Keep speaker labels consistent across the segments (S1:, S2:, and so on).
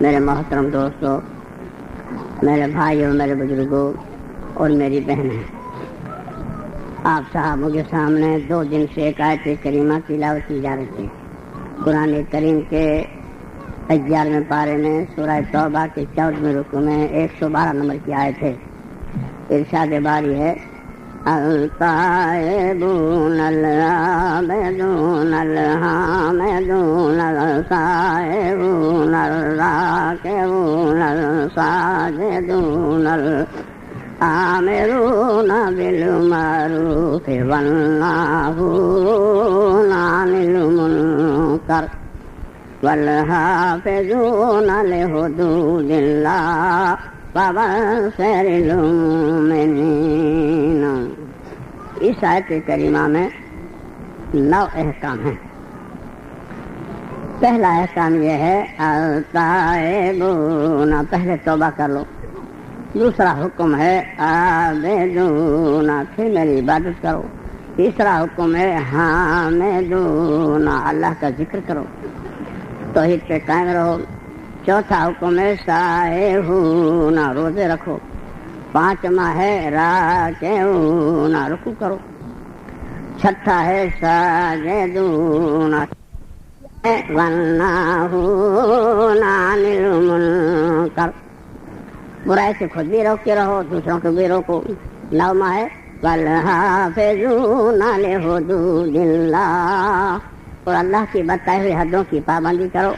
S1: میرے محترم دوستوں، میرے بھائیوں، میرے بزرگوں اور میری بہنیں، آپ صحابوں کے سامنے 2 دن سے ایک آیت کریمہ تلاوت کی جا رہی تھی۔ قرآن کریم کے 11ویں پارے میں سورہ توبہ کے 14ویں رکوع میں 112 نمبر کی آیت ہے۔ ارشاد باری ہے: التائبون العابدون الحامدون السائحون الراکعون الساجدون الآمرون بالمعروف والناهون عن المنکر والحافظون لحدود اللہ وبشر المؤمنین۔ اس آیت کریمہ میں 9 احکام ہیں۔ پہلا احکام یہ ہے التائبون، پہلے توبہ کر لو۔ دوسرا حکم ہے عابدون، پھر میری عبادت کرو۔ تیسرا حکم ہے حامدون، اللہ کا ذکر کرو، توحید پہ قائم رہو۔ چوتھا حکم ہے سائحون، روزے رکھو۔ 5واں ہے راکعون، رکوع کرو۔ 6تھا ہے ساجدون، والناہون عن المنکر، برائی سے خود بھی روکتے رہو، دوسروں کو بھی روکو۔ 9واں ہے والحافظون لحدود اللہ، اور اللہ کی بتائی ہوئی حدوں کی پابندی کرو۔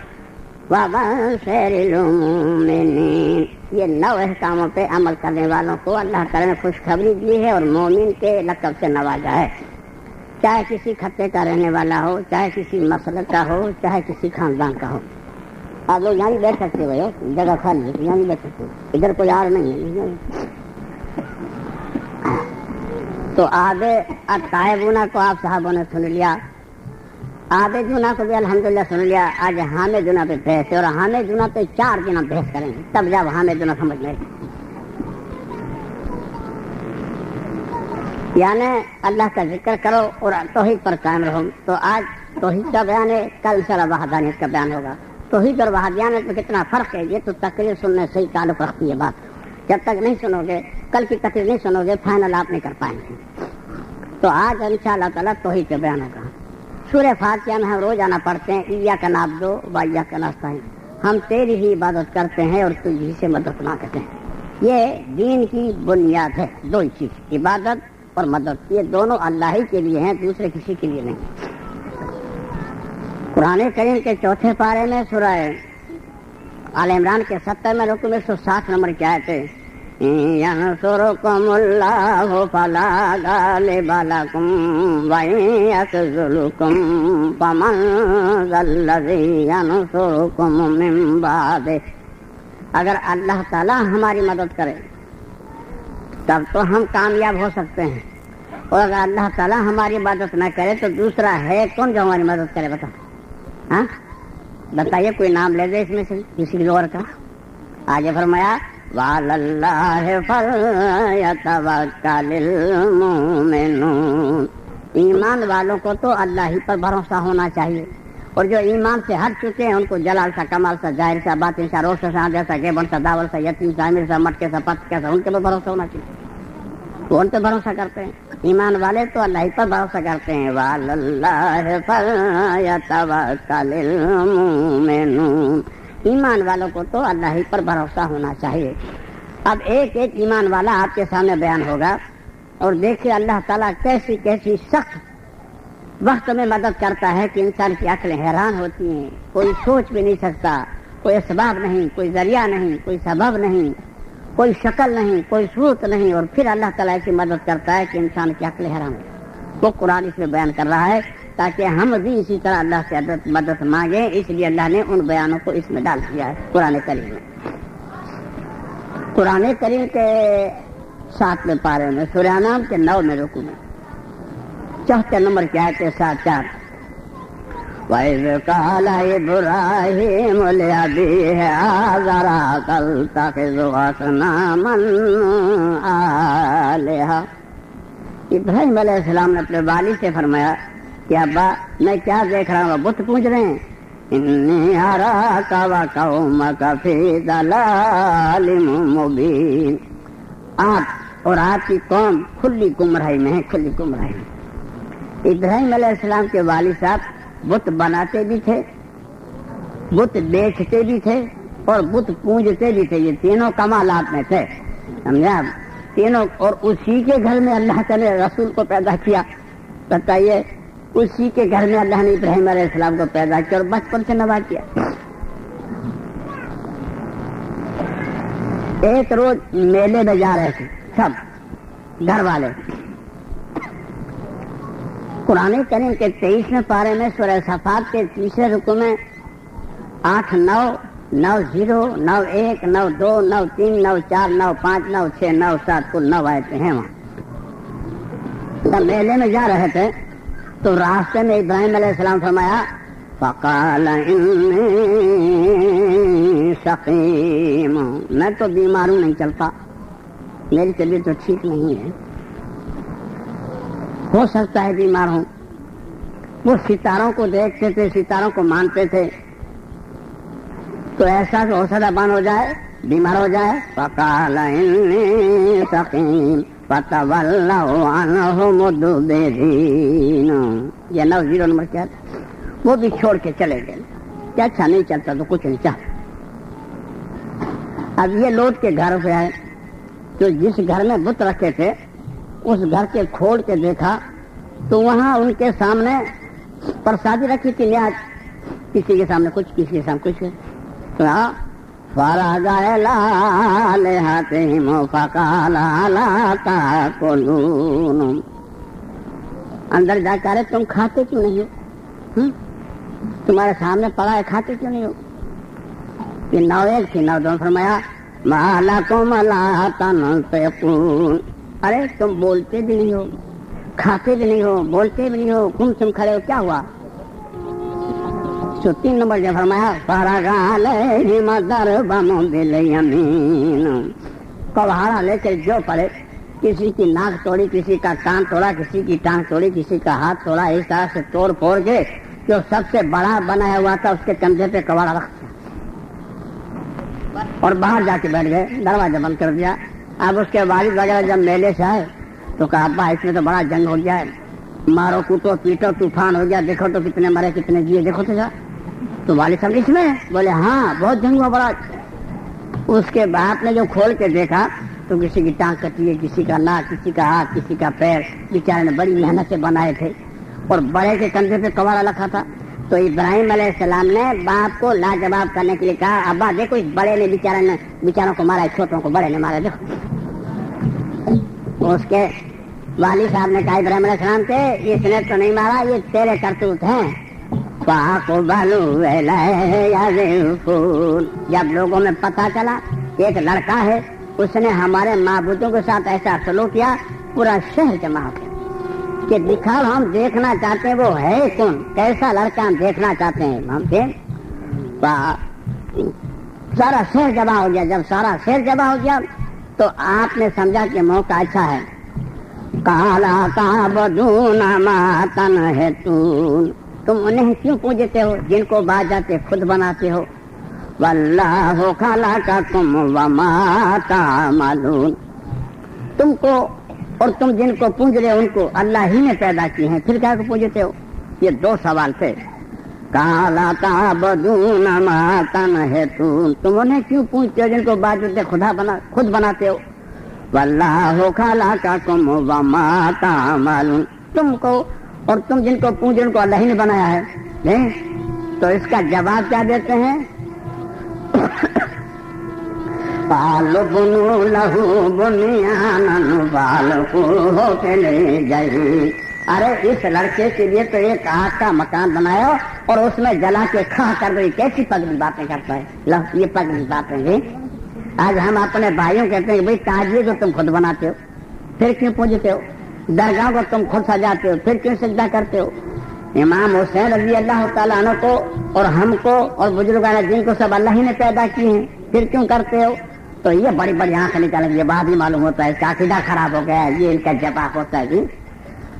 S1: وبشر المؤمنین، یہ 9 احکاموں پہ عمل کرنے والوں کو اللہ تعالیٰ نے خوشخبری دی ہے اور مومن کے لقب سے نوازا ہے۔ چاہے کسی خطے کا رہنے والا ہو، چاہے کسی مسلک کا ہو، چاہے کسی خاندان کا ہو۔ آپ لوگ یہاں بیٹھ سکتے ہو، جگہ خالی ہے، یہاں بیٹھ سکتے ہو، ادھر کوئی اور نہیں ہے۔ تو التائبون کو آپ صحابوں نے سن لیا، عابدون کو بھی الحمدللہ سن لیا۔ آج حامدون پہ بحث ہے، اور حامدون پہ 4 دن ہم بحث کریں گے، تب جب حامدون سمجھ میں۔ یعنی اللہ کا ذکر کرو اور توحید پر قائم رہو۔ تو آج توحید کا بیان ہے، کل انشاءاللہ وحدانیت کا بیان ہوگا۔ توحید اور وحدانیت میں کتنا فرق ہے، یہ تو تقریر سننے سے ہی تعلق رکھتی ہے بات۔ جب تک نہیں سنو گے، کل کی تقریر نہیں سنو گے، فائنل آپ نہیں کر پائیں گے۔ تو آج انشاءاللہ تعالیٰ توحید کا بیان ہوگا۔ سورہ فاتحہ میں ہم روزانہ پڑھتے ہیں ایاک نعبد و ایاک نستعین، ہم تیری ہی عبادت کرتے ہیں اور تجھی سے مدد مانگتے ہیں۔ یہ دین کی بنیاد ہے، 2 چیز، عبادت اور مدد، یہ دونوں اللہ ہی کے لیے ہیں، دوسرے کسی کے لیے نہیں۔ قرآن کریم کے 4تھے پارے میں سورہ آل عمران کے 70ویں رکوع میں 160 نمبر کی آیت ہے: ینصرکم اللہ فلا غالب لکم وإن یخذلکم فمن ذا الذی ینصرکم من بعدہ۔ اگر اللہ تعالیٰ ہماری مدد کرے تب تو ہم کامیاب ہو سکتے ہیں، اور اگر اللہ تعالیٰ ہماری مدد نہ کرے تو دوسرا ہے کون جو ہماری مدد کرے؟ ہاں بتائیے، کوئی نام لے دے اس میں سے کسی اور کا۔ آگے فرمایا وعلی اللہ فلیتوکل المؤمنون، ایمان والوں کو تو اللہ ہی پر بھروسہ ہونا چاہیے، اور جو ایمان سے ہٹ چکے ہیں ان کو جلال سا، کمال سا، ظاہر سا، باطن سا، روش سا، جیسا گیبن سا، داول سا، یتیم سا، امیر سا، مٹکے سا، پتکے سا، ان کے پر بھروسہ ہونا چاہیے۔ وہ ان پہ بھروسہ کرتے ہیں، ایمان والے تو اللہ ہی پر بھروسہ کرتے ہیں۔ وعلی اللہ فلیتوکل المؤمنون، ایمان والوں کو تو اللہ ہی پر بھروسہ ہونا چاہیے۔ اب ایک ایک ایمان والا آپ کے سامنے بیان ہوگا، اور دیکھیے اللہ تعالیٰ کیسی کیسی سخت وقت میں مدد کرتا ہے کہ انسان کی عقلیں حیران ہوتی ہیں، کوئی سوچ بھی نہیں سکتا، کوئی اسباب نہیں، کوئی ذریعہ نہیں، کوئی سبب نہیں، کوئی شکل نہیں، کوئی صورت نہیں، اور پھر اللہ تعالیٰ ایسی مدد کرتا ہے کہ انسان کی عقلیں حیران ہو۔ وہ قرآن اس میں بیان کر رہا ہے تاکہ ہم بھی اسی طرح اللہ سے مدد مانگیں، اس لیے اللہ نے ان بیانوں کو اس میں ڈال دیا ہے قرآن کریم میں۔ قرآن کریم کے 7ویں پارے میں سورہ انعام کے 9ویں رکوع میں 74 نمبر کی آیت 7-4: وَإِذْ قَالَ إِبْرَاهِيمُ لِأَبِيهِ آزَرَ أَتَتَّخِذُ أَصْنَامًا آلِهَةً، ابراہیم علیہ السلام نے اپنے والد سے فرمایا کہ ابا میں کیا دیکھ رہا ہوں، بت پوج رہے ہیں، انی اراک وقومک فی ضلال مبین. آپ اور آپ کی قوم کھلی گمراہی میں ہے، کھلی گمراہی میں. ابراہیم علیہ السلام کے والد صاحب بت بناتے بھی تھے، بت بیچتے بھی تھے اور بت پوجتے بھی تھے. یہ تینوں کمالات میں تھے، سمجھا تینوں. اور اسی کے گھر میں اللہ تعالی نے رسول کو پیدا کیا. بتائیے اسی کے گھر میں اللہ نے ابراہیم علیہ السلام کو پیدا کیا اور بچپن سے نواز کیا. ایک روز میلے میں جا رہے تھے سب گھر والے. قرآن کریم کے 23ویں پارے میں سورہ صفات کے تیسرے رکوع میں 8 9 9 0 9 1 9 2 9 3 9 4 9 5 9 6 9 7 کل 9 آیتیں ہیں. وہاں میلے میں جا رہے تھے تو راستے میں ابراہیم علیہ السلام فرمایا فقال انی سقیم، میں تو بیمار ہوں، نہیں چلتا، میری طبیعت تو ٹھیک نہیں ہے، ہو سکتا ہے بیمار ہوں. وہ ستاروں کو دیکھتے تھے، ستاروں کو مانتے تھے، تو ایسا کہ ہو سکتا بند ہو جائے، بیمار ہو جائے. فقال انی سقیم فتولوا عنہ مدبرین. یہ 9 0 نمبر کیا تھا؟ وہ بھی چھوڑ کے چلے گئے. کیا اچھا نہیں چلتا تو کچھ نہیں چاہتا. اب یہ لوٹ کے گھر پہ آئے تو جس گھر میں بت رکھے تھے اس گھر کے کھول کے دیکھا تو وہاں ان کے سامنے پرسادی رکھی تھی نیاز. کسی کے سامنے کچھ، کسی کے سامنے کچھ. فَرَجَعَ إِلَىٰ آلِهَتِهِمْ فَقَالَ أَلَا تَأْكُلُونَ. اندر جا کر تم کھاتے کیوں نہیں ہو؟ تمہارے سامنے پڑا ہے، کھاتے کیوں نہیں ہو؟ یہ 9 1 تھی. 9 2 فرمایا مَا لَكُمْ لَا تَنطِقُونَ. ارے تم بولتے بھی نہیں ہو، کھاتے بھی نہیں ہو، بولتے بھی نہیں ہو، تم کھڑے ہو، کیا ہوا؟ تو 3 نمبر جو فرمایا فَرَغَ عَلَيْهِمْ ضَرْبًا بِالْيَمِينِ. کلہاڑا لے کر جو پڑے، کسی کی ناک توڑی، کسی کا کان توڑا، کسی کی ٹانگ توڑی، کسی کا ہاتھ توڑا. اس طرح سے توڑ پھوڑ کے جو سب سے بڑا بنایا ہوا تھا اس کے کندھے پہ کواڑا رکھ اور باہر جا کے بیٹھ گئے، دروازہ بند کر دیا. اب اس کے والد وغیرہ جب میلے سے آئے تو کہا ابا اس میں تو بڑا جنگ ہو گیا ہے، مارو کوٹو پیٹو طوفان ہو گیا، دیکھو تو کتنے مرے کتنے جیے، دیکھو تو جا. تو والد صاحب اس میں بولے ہاں بہت جنگ ہوا بڑا. اس کے باپ نے جو کھول کے دیکھا تو کسی کی ٹانگ کٹی ہے، کسی کا ناک، کسی کا ہاتھ، کسی کا پیر. بیچارے نے بڑی محنت سے بنائے تھے اور بڑے کے کندھے پہ کواڑا رکھا تھا. تو ابراہیم علیہ السلام نے باپ کو لاجواب کرنے کے لیے کہا ابا دیکھو اس بڑے نے بیچاروں کو مارا، چھوٹوں کو بڑے نے مارا. دیکھو اس کے والد صاحب نے کہا ابراہیم علیہ السلام سے اس نے تو نہیں مارا، یہ تیرے کرتوت ہیں. جب لوگوں میں پتہ چلا کہ ایک لڑکا ہے اس نے ہمارے معبودوں کے ساتھ ایسا سلوک کیا، پورا شہر جمع ہو گیا کہ دکھاؤ ہم دیکھنا چاہتے ہیں وہ ہے کون، کیسا لڑکا ہم دیکھنا چاہتے ہیں. ہم سے سارا شہر جمع ہو گیا. جب سارا شہر جمع ہو گیا تو آپ نے سمجھا کہ موقع اچھا ہے. کالا تعبدون ما تنحتون. تم انہیں کیوں پوجتے ہو جن کو بعد جاتے خود بناتے ہو. واللہ خلقکم وما تعملون. تم کو اور تم جن کو پوج رہے ہو ان کو اللہ ہی نے پیدا کی ہیں، پھر کیا کو پوجتے ہو؟ یہ 2 سوال تھے. کالا تعبدون ما تنحتون. تم انہیں کیوں پوجتے ہو جن کو بعد جاتے خود بناتے ہو. واللہ خلقکم وما تعملون. تم کو اور تم جن کو پوجو ان کو اللہ ہی نے بنایا ہے. نہیں تو اس کا جواب کیا دیتے ہیں؟ قالوا بنوا له بنيانا فألقوه في الجحيم. ارے اس لڑکے کے لیے تو ایک آگ کا مکان بنایا اور اس میں جلا کے کھا کر گئی. کیسی پگلی باتیں کرتا ہے. لو یہ پگلی باتیں ہیں. آج ہم اپنے بھائیوں کہتے ہیں کہ بھائی تعجیے کو تم خود بناتے ہو پھر کیوں پوجتے ہو، درگاہ کو تم خود سجاتے ہو پھر کیوں سجدہ کرتے ہو. امام حسین رضی اللہ تعالیٰ عنہ کو اور ہم کو اور بزرگان دین کو سب اللہ ہی نے پیدا کیے ہیں، پھر کیوں کرتے ہو. تو یہ بڑی بڑی آنکھ نکالیں گے، بعد ہی معلوم ہوتا ہے اس کا عقیدہ خراب ہو گیا ہے. یہ ان کا جواب ہوتا ہے. جی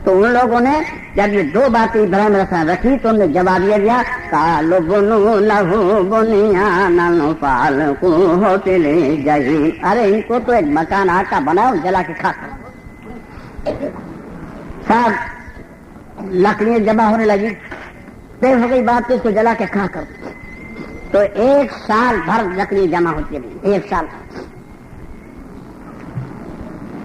S1: تو ان لوگوں نے جب یہ دو باتیں ابراہیم علیہ السلام رکھی تو انہوں نے جواب یہ دیا قالوا بنوا له بنيانا فألقوه في الجحيم، ارے ان کو تو ایک مکان آگ کا بناؤ جلا کے کھا کر۔ سب لکڑیاں جمع ہونے لگی، پھر ہو گئی بات تو اس کو جلا کے کھا کر، تو 1 سال بھر لکڑی جمع ہوتی رہی، 1 سال۔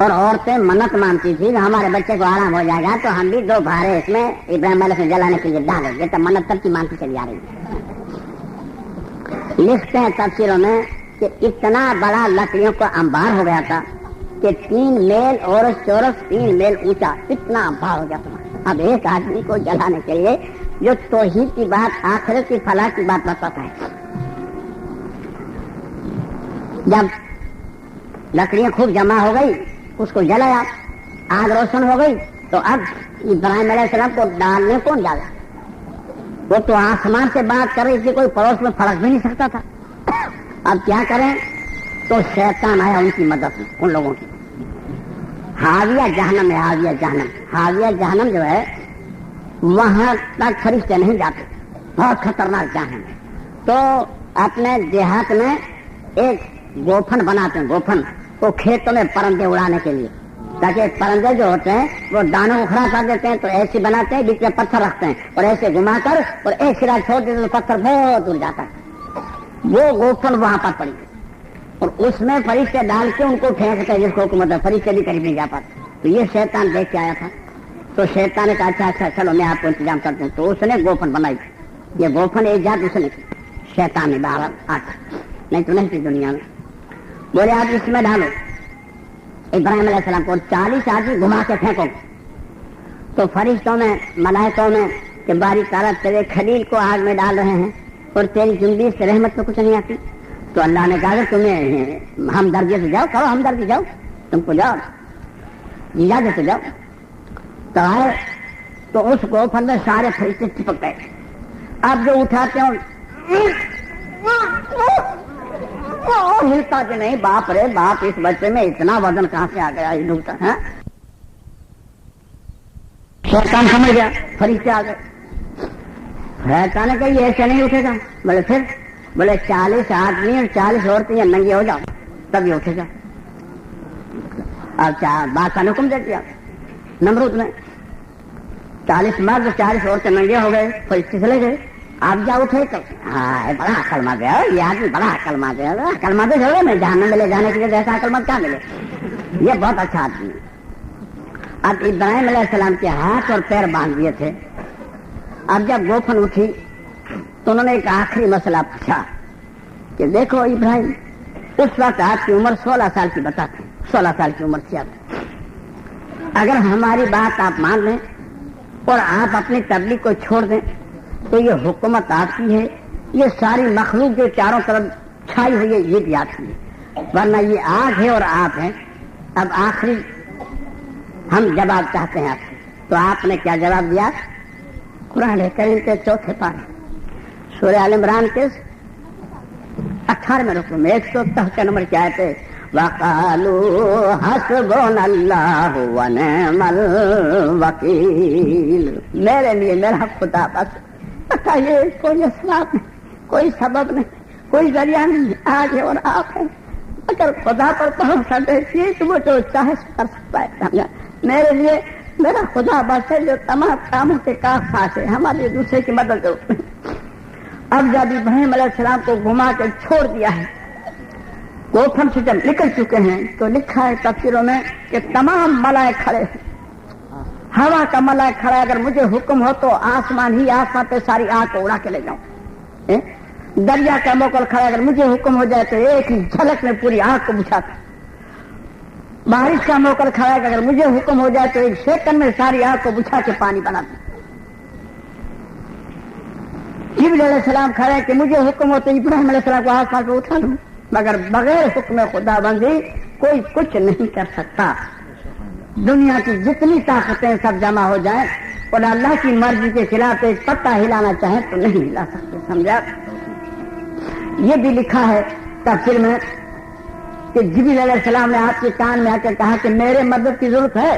S1: اور عورتیں منت مانتی تھی کہ ہمارے بچے کو آرام ہو جائے گا تو ہم بھی 2 بھارے اس میں ابراہیم علیہ السلام جلانے کے لیے ڈالیں گے، تو منت تب کی مانتی چلی آ رہی ہے۔ لکھتے ہیں تفسیروں میں کہ اتنا بڑا لکڑیوں کا انبار ہو گیا تھا کہ 3 میل اور چورس 3 میل اونچا، اتنا انبار ہو گیا تھا۔ اب ایک آدمی کو جلانے کے لیے جو توحید کی بات، آخرت کی فلاح کی بات بتاتا ہے، جب لکڑیاں خوب جمع ہو گئی اس کو جلایا، آگ روشن ہو گئی، تو اب ابراہیم علیہ السلام کو ڈالنے کون جاگا؟ وہ تو آسمان سے بات کر رہی تھی، کوئی پڑوس میں پھڑک بھی نہیں سکتا تھا۔ اب کیا کریں؟ تو شیطان آیا ان کی مدد میں، ان لوگوں کی۔ حاویہ جہنم ہے، حاویہ جہنم، حاویہ جہنم جو ہے وہاں تک فرشتے نہیں جاتے، بہت خطرناک جہنم ہے۔ تو اپنے دیہات میں ایک گوفن بناتے ہیں، گوفن کو کھیتوں میں پرندے اڑانے کے لیے، تاکہ پرندے جو ہوتے ہیں وہ دانوں کو کھڑا کر دیتے ہیں، تو ایسے بناتے ہیں، بیچ میں پتھر رکھتے ہیں اور ایسے گھما کر اور ایک سرا چھوڑ دیتے تو پتھر بہت دور جاتا ہے۔ وہ گوفن وہاں پر پڑی اور اس میں فرشتے ڈال کے ان کو پھینکتے ہیں، جس کو حکومت ہے، فرشتے بھی قریب نہیں جا پاتے۔ تو یہ شیطان دیکھ کے آیا تھا، تو شیطان نے کہا اچھا چلو میں آپ کو انتظام کرتا ہوں، تو اس نے گوفن بنائی۔ یہ گوفن ایجاد اس نے کی، شیطان نے باہر آ کر، نہیں تو نہیں تھی دنیا میں۔ بولے آپ اس میں ڈالو ابراہیم علیہ السلام کو، 40 آدمی گھما کے پھینکو، تو فرشتوں میں ملائکوں میں کہ باری تعالیٰ تیرے خلیل کو آگ میں ڈال رہے ہیں اور تیری جنبی سے رحمت تو کچھ نہیں آتی۔ تو اللہ نے کہا کہ تمہیں ہمدردی سے جاؤ، کرو ہمدردی، جاؤ تم کو، جاؤ اجازت سے جاؤ۔ تو اس گوفن میں سارے فرشتے چپک گئے۔ اب جو اٹھاتے ہیں ہلتا کہ نہیں، باپ رے باپ، اس بچے میں اتنا وزن کہاں سے آ گیا، ڈوبتا ہے۔ شیطان سمجھ گیا فرشتے آ گئے، شیطان نے کہا یہ ایسے نہیں اٹھے گا۔ بولے پھر؟ بولے 40 آدمی اور 40 عورتیں ننگی ہو جاؤ تب یہ اٹھے گا۔ اب بات کا حکم دے دیا نمرود نے، 40 مرد 40 عورتیں ننگے ہو گئے، فرشتے چلے گئے۔ آپ جا اٹھے تو ہاں بڑا عقل مند ہے یہ آدمی، بڑا عقل مند ہے، عقل مند ہے، میں جہنم میں لے جانے کے لیے جیسا عقل مند کیا ملے، یہ بہت اچھا آدمی ہے۔ اب ابراہیم علیہ السلام کے ہاتھ اور پیر باندھ دیے تھے۔ اب جب گوفن اٹھی تو انہوں نے ایک آخری مسئلہ پوچھا کہ دیکھو ابراہیم، اس وقت آپ کی عمر 16 سال کی بتاتے ہیں، 16 سال کی عمر سے اگر ہماری بات آپ مان لیں اور آپ اپنی تبلیغ کو چھوڑ دیں تو یہ حکومت آپ کی ہے، یہ ساری مخلوق جو چاروں طرف چھائی ہوئی ہے یہ بھی آپ کی ہے، ورنہ یہ آگ ہے اور آپ ہیں۔ اب آخری ہم جواب چاہتے ہیں آپ سے۔ تو آپ نے کیا جواب دیا؟ قرآن کریم کے 4 پارے سورہ آل عمران کے 18ویں رکوع میں 163 نمبر کی آیت ہے، وَقَالُوا حَسْبُنَا اللَّهُ وَنِعْمَ الْوَكِيلُ، میرے لیے میرا خدا بس، بتائیے کوئی اسباب نہیں، کوئی سبب نہیں، کوئی ذریعہ نہیں، آج ہے اور آپ ہیں، اگر خدا پر بھروسہ دیکھیے تو وہ جو چاہے کر سکتا ہے۔ میرے لیے میرا خدا بس ہے جو تمام کاموں کے کافی ہے، ہمارے دوسرے کی مدد ضرورت نہیں۔ اب جب ابراہیم علیہ السلام کو گھما کے چھوڑ دیا ہے، گوفن سے جب نکل چکے ہیں تو لکھا ہے تفسیروں میں کہ تمام ملائک کھڑے ہیں، ہوا کا ملائک کھڑا ہے، اگر مجھے حکم ہو تو آسمان ہی آسمان پہ ساری آگ کو اڑا کے لے جاؤں۔ دریا کا موکل کھڑا ہے، اگر مجھے حکم ہو جائے تو ایک ہی جھلک میں پوری آگ کو بجھاتا۔ بارش کا موکل کھڑا ہے، اگر مجھے حکم ہو جائے تو 1 سیکنڈ میں ساری آگ کو بجھا کے پانی بنا دوں۔ جبریل علیہ السلام کھڑا ہے کہ مجھے حکم ہو تو ابراہیم علیہ السلام کو آسمان پہ اٹھا لوں، مگر بغیر حکم خدا بندی کوئی کچھ نہیں کر سکتا۔ دنیا کی جتنی طاقتیں سب جمع ہو جائیں اور اللہ کی مرضی کے خلاف ایک پتہ ہلانا چاہیں تو نہیں ہلا سکتے، سمجھا؟ یہ بھی لکھا ہے تفسیر میں کہ جبریل علیہ السلام نے آپ کے کان میں آ کے کہا کہ میرے مدد کی ضرورت ہے،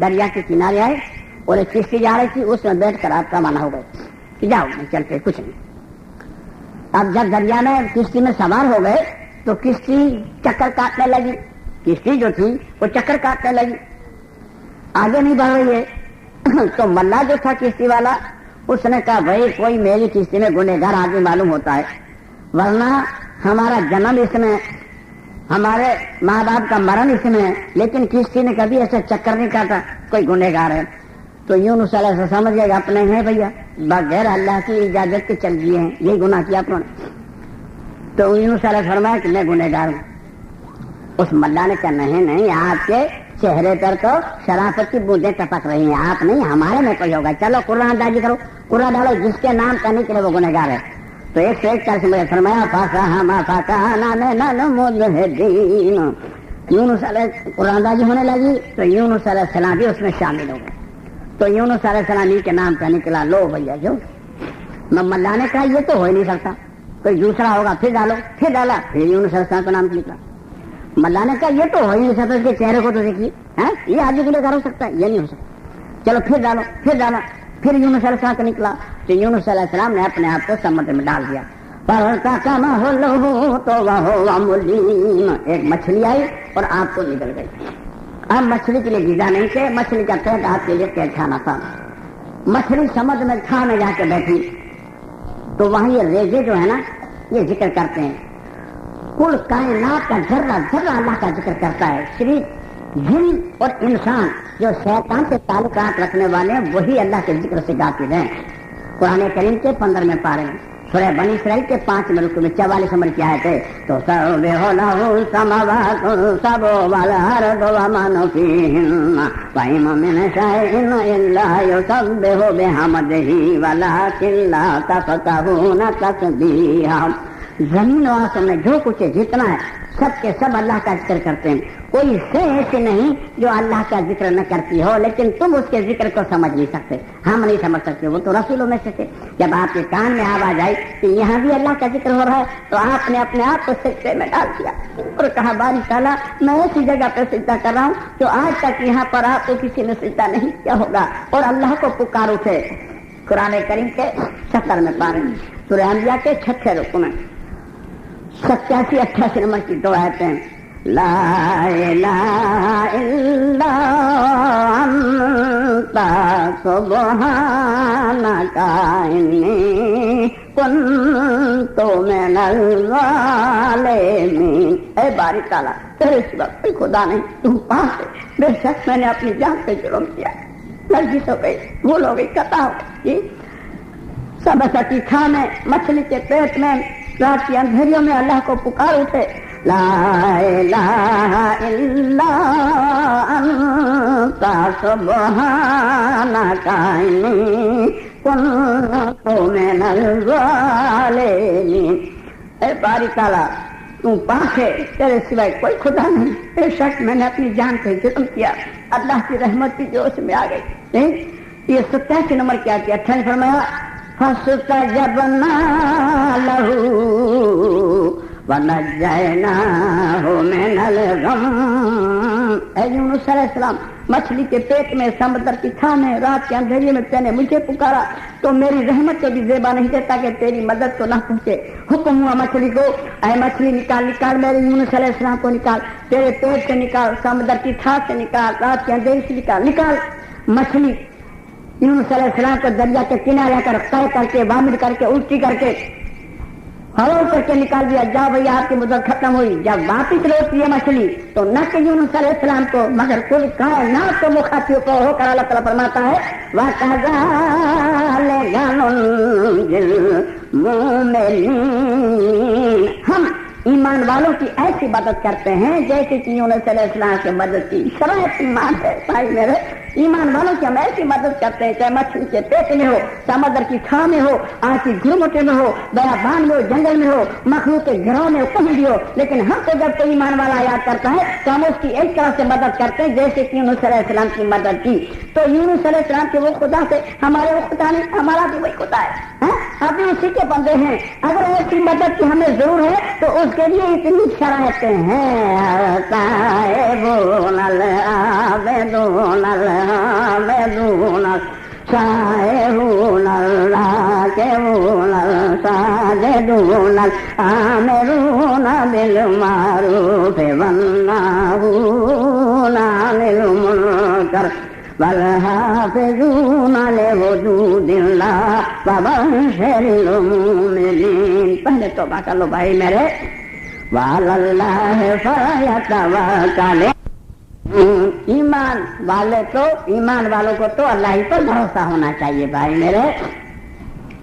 S1: دریا کے کنارے آئے اور ایک کشتی جا رہی تھی، اس میں بیٹھ کر آپ کا مانا ہو گئے کہ جاؤ میں چلتے کچھ نہیں۔ اب جب دریا میں کشتی میں سوار ہو گئے تو کشتی چکر کاٹنے لگی، کشتی جو تھی وہ چکر کاٹنے لگی، آگے نہیں بڑھ رہی ہے۔ تو ملا جو تھا کشتی والا اس نے کہا بھائی کوئی میری کشتی میں گنہگار آدمی معلوم ہوتا ہے، ورنہ ہمارا جنم اس میں، ہمارے ماں باپ کا مرن اس میں، لیکن کشتی نے کبھی ایسے چکر نہیں کاٹا، کوئی گنہگار ہے۔ تو یونس علیہ السلام سمجھ گئے اپنے ہیں بھیا، بغیر اللہ کی اجازت کے چل دیے ہیں، یہی گناہ کیا اپنوں نے۔ تو یونس علیہ السلام فرمایا کہ میں گنہگار ہوں۔ اس ملا نے کہا نہیں، آپ کے چہرے پر تو شرافت کی بوندیں ٹپک رہی ہیں، آپ نہیں ہمارے میں کوئی ہوگا، چلو قرآن اندازی کرو، قرآن ڈالو، جس کے نام کرنے کے لیے وہ گنہگار ہے۔ تو ایک سے ایک طرح سے مجھے فرمایا یونس علیہ قرآن اندازی ہونے لگی تو یونس علیہ السلام بھی اس میں شامل ہو گئے۔ تو یونس علیہ السلام کے نام کا نکلا لو بھیا جو ملا نے کہا یہ تو ہو ہی نہیں سکتا، کوئی دوسرا ہوگا، پھر ڈالو، پھر ڈالا، پھر یونس علیہ السلام کا نام نکلا۔ ملا نے کہا یہ تو ہو ہی نہیں سکتا، اس کے چہرے کو تو دیکھیے، یہ آدمی گنہگار ہو سکتا ہے، یہ نہیں ہو سکتا، چلو پھر ڈالو، پھر ڈالا، پھر یونس علیہ السلام کا نکلا۔ تو یونس علیہ السلام نے اپنے آپ کو سمندر میں ڈال دیا۔ ایک مچھلی آئی اور آپ کو نکل گئی۔ اب مچھلی کے لیے غذا نہیں تھے، مچھلی کا پیٹ آپ کے لیے پیٹ کھانا تھا۔ مچھلی سمندر میں کھا میں جا کے بیٹھی تو وہاں یہ ریزے جو ہے نا یہ ذکر کرتے ہیں، کل کائنات کا ذرہ ذرہ اللہ کا ذکر کرتا ہے، صرف جن اور انسان جو شیطان سے تعلقات رکھنے والے ہیں وہی اللہ کے ذکر سے غافل ہیں۔ قرآن کریم کے 15ویں پارے میں سورہ بنی اسرائیل کے 5 رکوع میں 44 نمبر کی آیت ہے، تو سبح لہ السماوات السبع والارض ومن فیہن وإن من شیء الا یسبح بحمدہ ولکن لا تفقہون تسبیحہم۔ زمین و آسمان میں جو کچھ ہے جتنا ہے سب کے سب اللہ کا ذکر کرتے ہیں، کوئی شے ایسی نہیں جو اللہ کا ذکر نہ کرتی ہو، لیکن تم اس کے ذکر کو سمجھ نہیں سکتے، ہم نہیں سمجھ سکتے، وہ تو رسولوں میں سے تھے۔ جب آپ کے کان میں آواز آئی کہ یہاں بھی اللہ کا ذکر ہو رہا ہے تو آپ نے اپنے آپ کو سجدے میں ڈال دیا اور کہا باری تعالیٰ میں ایسی جگہ پہ سجدہ کر رہا ہوں جو آج تک یہاں پر آپ کو کسی نے سجدہ نہیں کیا ہوگا، اور اللہ کو پکار اٹھے۔ قرآن کریم کے 70 پارے میں سورہ انبیاء کے 6 رکوع میں 87-88 نمبر کی 2 آیتیں، لا الہ الا انت سبحانک انی کنت من الظالمین۔ اے باری تعالیٰ تیرے سوا کوئی خدا نہیں، تم پاک ہے، بے شک میں نے اپنی جان پہ جرم کیا، غلطی ہو گئی، بھول ہو گئی، خطا ہو گئی۔ سبسہ کی کھا میں، مچھلی کے پیٹ میں، رات کی اندھیریوں میں اللہ کو پکار اٹھے، لا الہ الا انت سبحانک انی کنت من الظالمین۔ اے باری تعالیٰ تم پاک ہے، تیرے سوائے کوئی خدا نہیں، بے شک میں نے اپنی جان پہ جرم کیا، اللہ کی رحمت کی جوش میں آ گئی۔ یہ 87 نمبر کیا کیا 28 فرمایا فاستجبنا له ونجیناہ من الغم۔ اے یونس علیہ السلام مچھلی کے پیٹ میں، سمندر کی کھا میں، رات کے اندھیرے میں تینے مجھے پکارا تو میری رحمت کو بھی زیبا نہیں دیتا کہ تیری مدد کو نہ پہنچے۔ حکم ہوا مچھلی کو، اے مچھلی نکال نکال میرے یونس علیہ السلام کو نکال، تیرے پیٹ سے نکال، سمندر کی کھا سے نکال، رات کے اندھیرے سے نکال نکال۔ مچھلی یونس علیہ السلام کو دریا کے کنارے کر طے کر کے، وامر کر کے، الٹی کر کے، ہوا کر کے نکال دیا، جا بھائی آپ کی مدت ختم ہوئی۔ جب واپس لوٹتی ہے مچھلی تو نہ کہ یونس علیہ السلام کو مگر کل کائنات کو مخاطب کو ہو کر اللہ تعالیٰ فرماتا ہے وَكَذَلِكَ نُنْجِي الْمُؤْمِنِينَ۔ ہم ایمان والوں کی ایسی مدد کرتے ہیں جیسے کہ یونس علیہ السلام کی مدد کی شرائط ایمان ہے۔ بھائی میرے ایمان والوں کی ہم ایسی مدد کرتے ہیں، چاہے مچھلی کے پیٹ میں ہو، سمندر کی کھا میں ہو، آگ کی گھرمٹے میں ہو، بیابان میں ہو، جنگل میں ہو، مخلوق کے گھروں میں ہو، کہیں بھی ہو، لیکن ہم کو جب کوئی ایمان والا یاد کرتا ہے تو ہم اس کی ایک طرح سے مدد کرتے ہیں جیسے کہ یونس علیہ السلام کی مدد کی۔ تو یونس علیہ السلام کے وہ خدا سے ہمارے وہ خدا نہیں، ہمارا بھی وہی خدا ہے۔ ابھی اسی کے بندے ہیں. اگر ایسی مدد کی ہمیں ضرور ہے تو اس کے لیے اتنی شرائطیں ہیں. تائبون العابدون الحامدون السائحون الراکعون الساجدون الآمرون بالمعروف والناهون عن المنکر والحافظون لحدود اللہ وبشر المؤمنین. پہلے توبہ کر لو بھائی میرے. وعلی اللہ فلیتوکل. ایمان والوں کو تو اللہ ہی پر بھروسہ ہونا چاہیے بھائی میرے.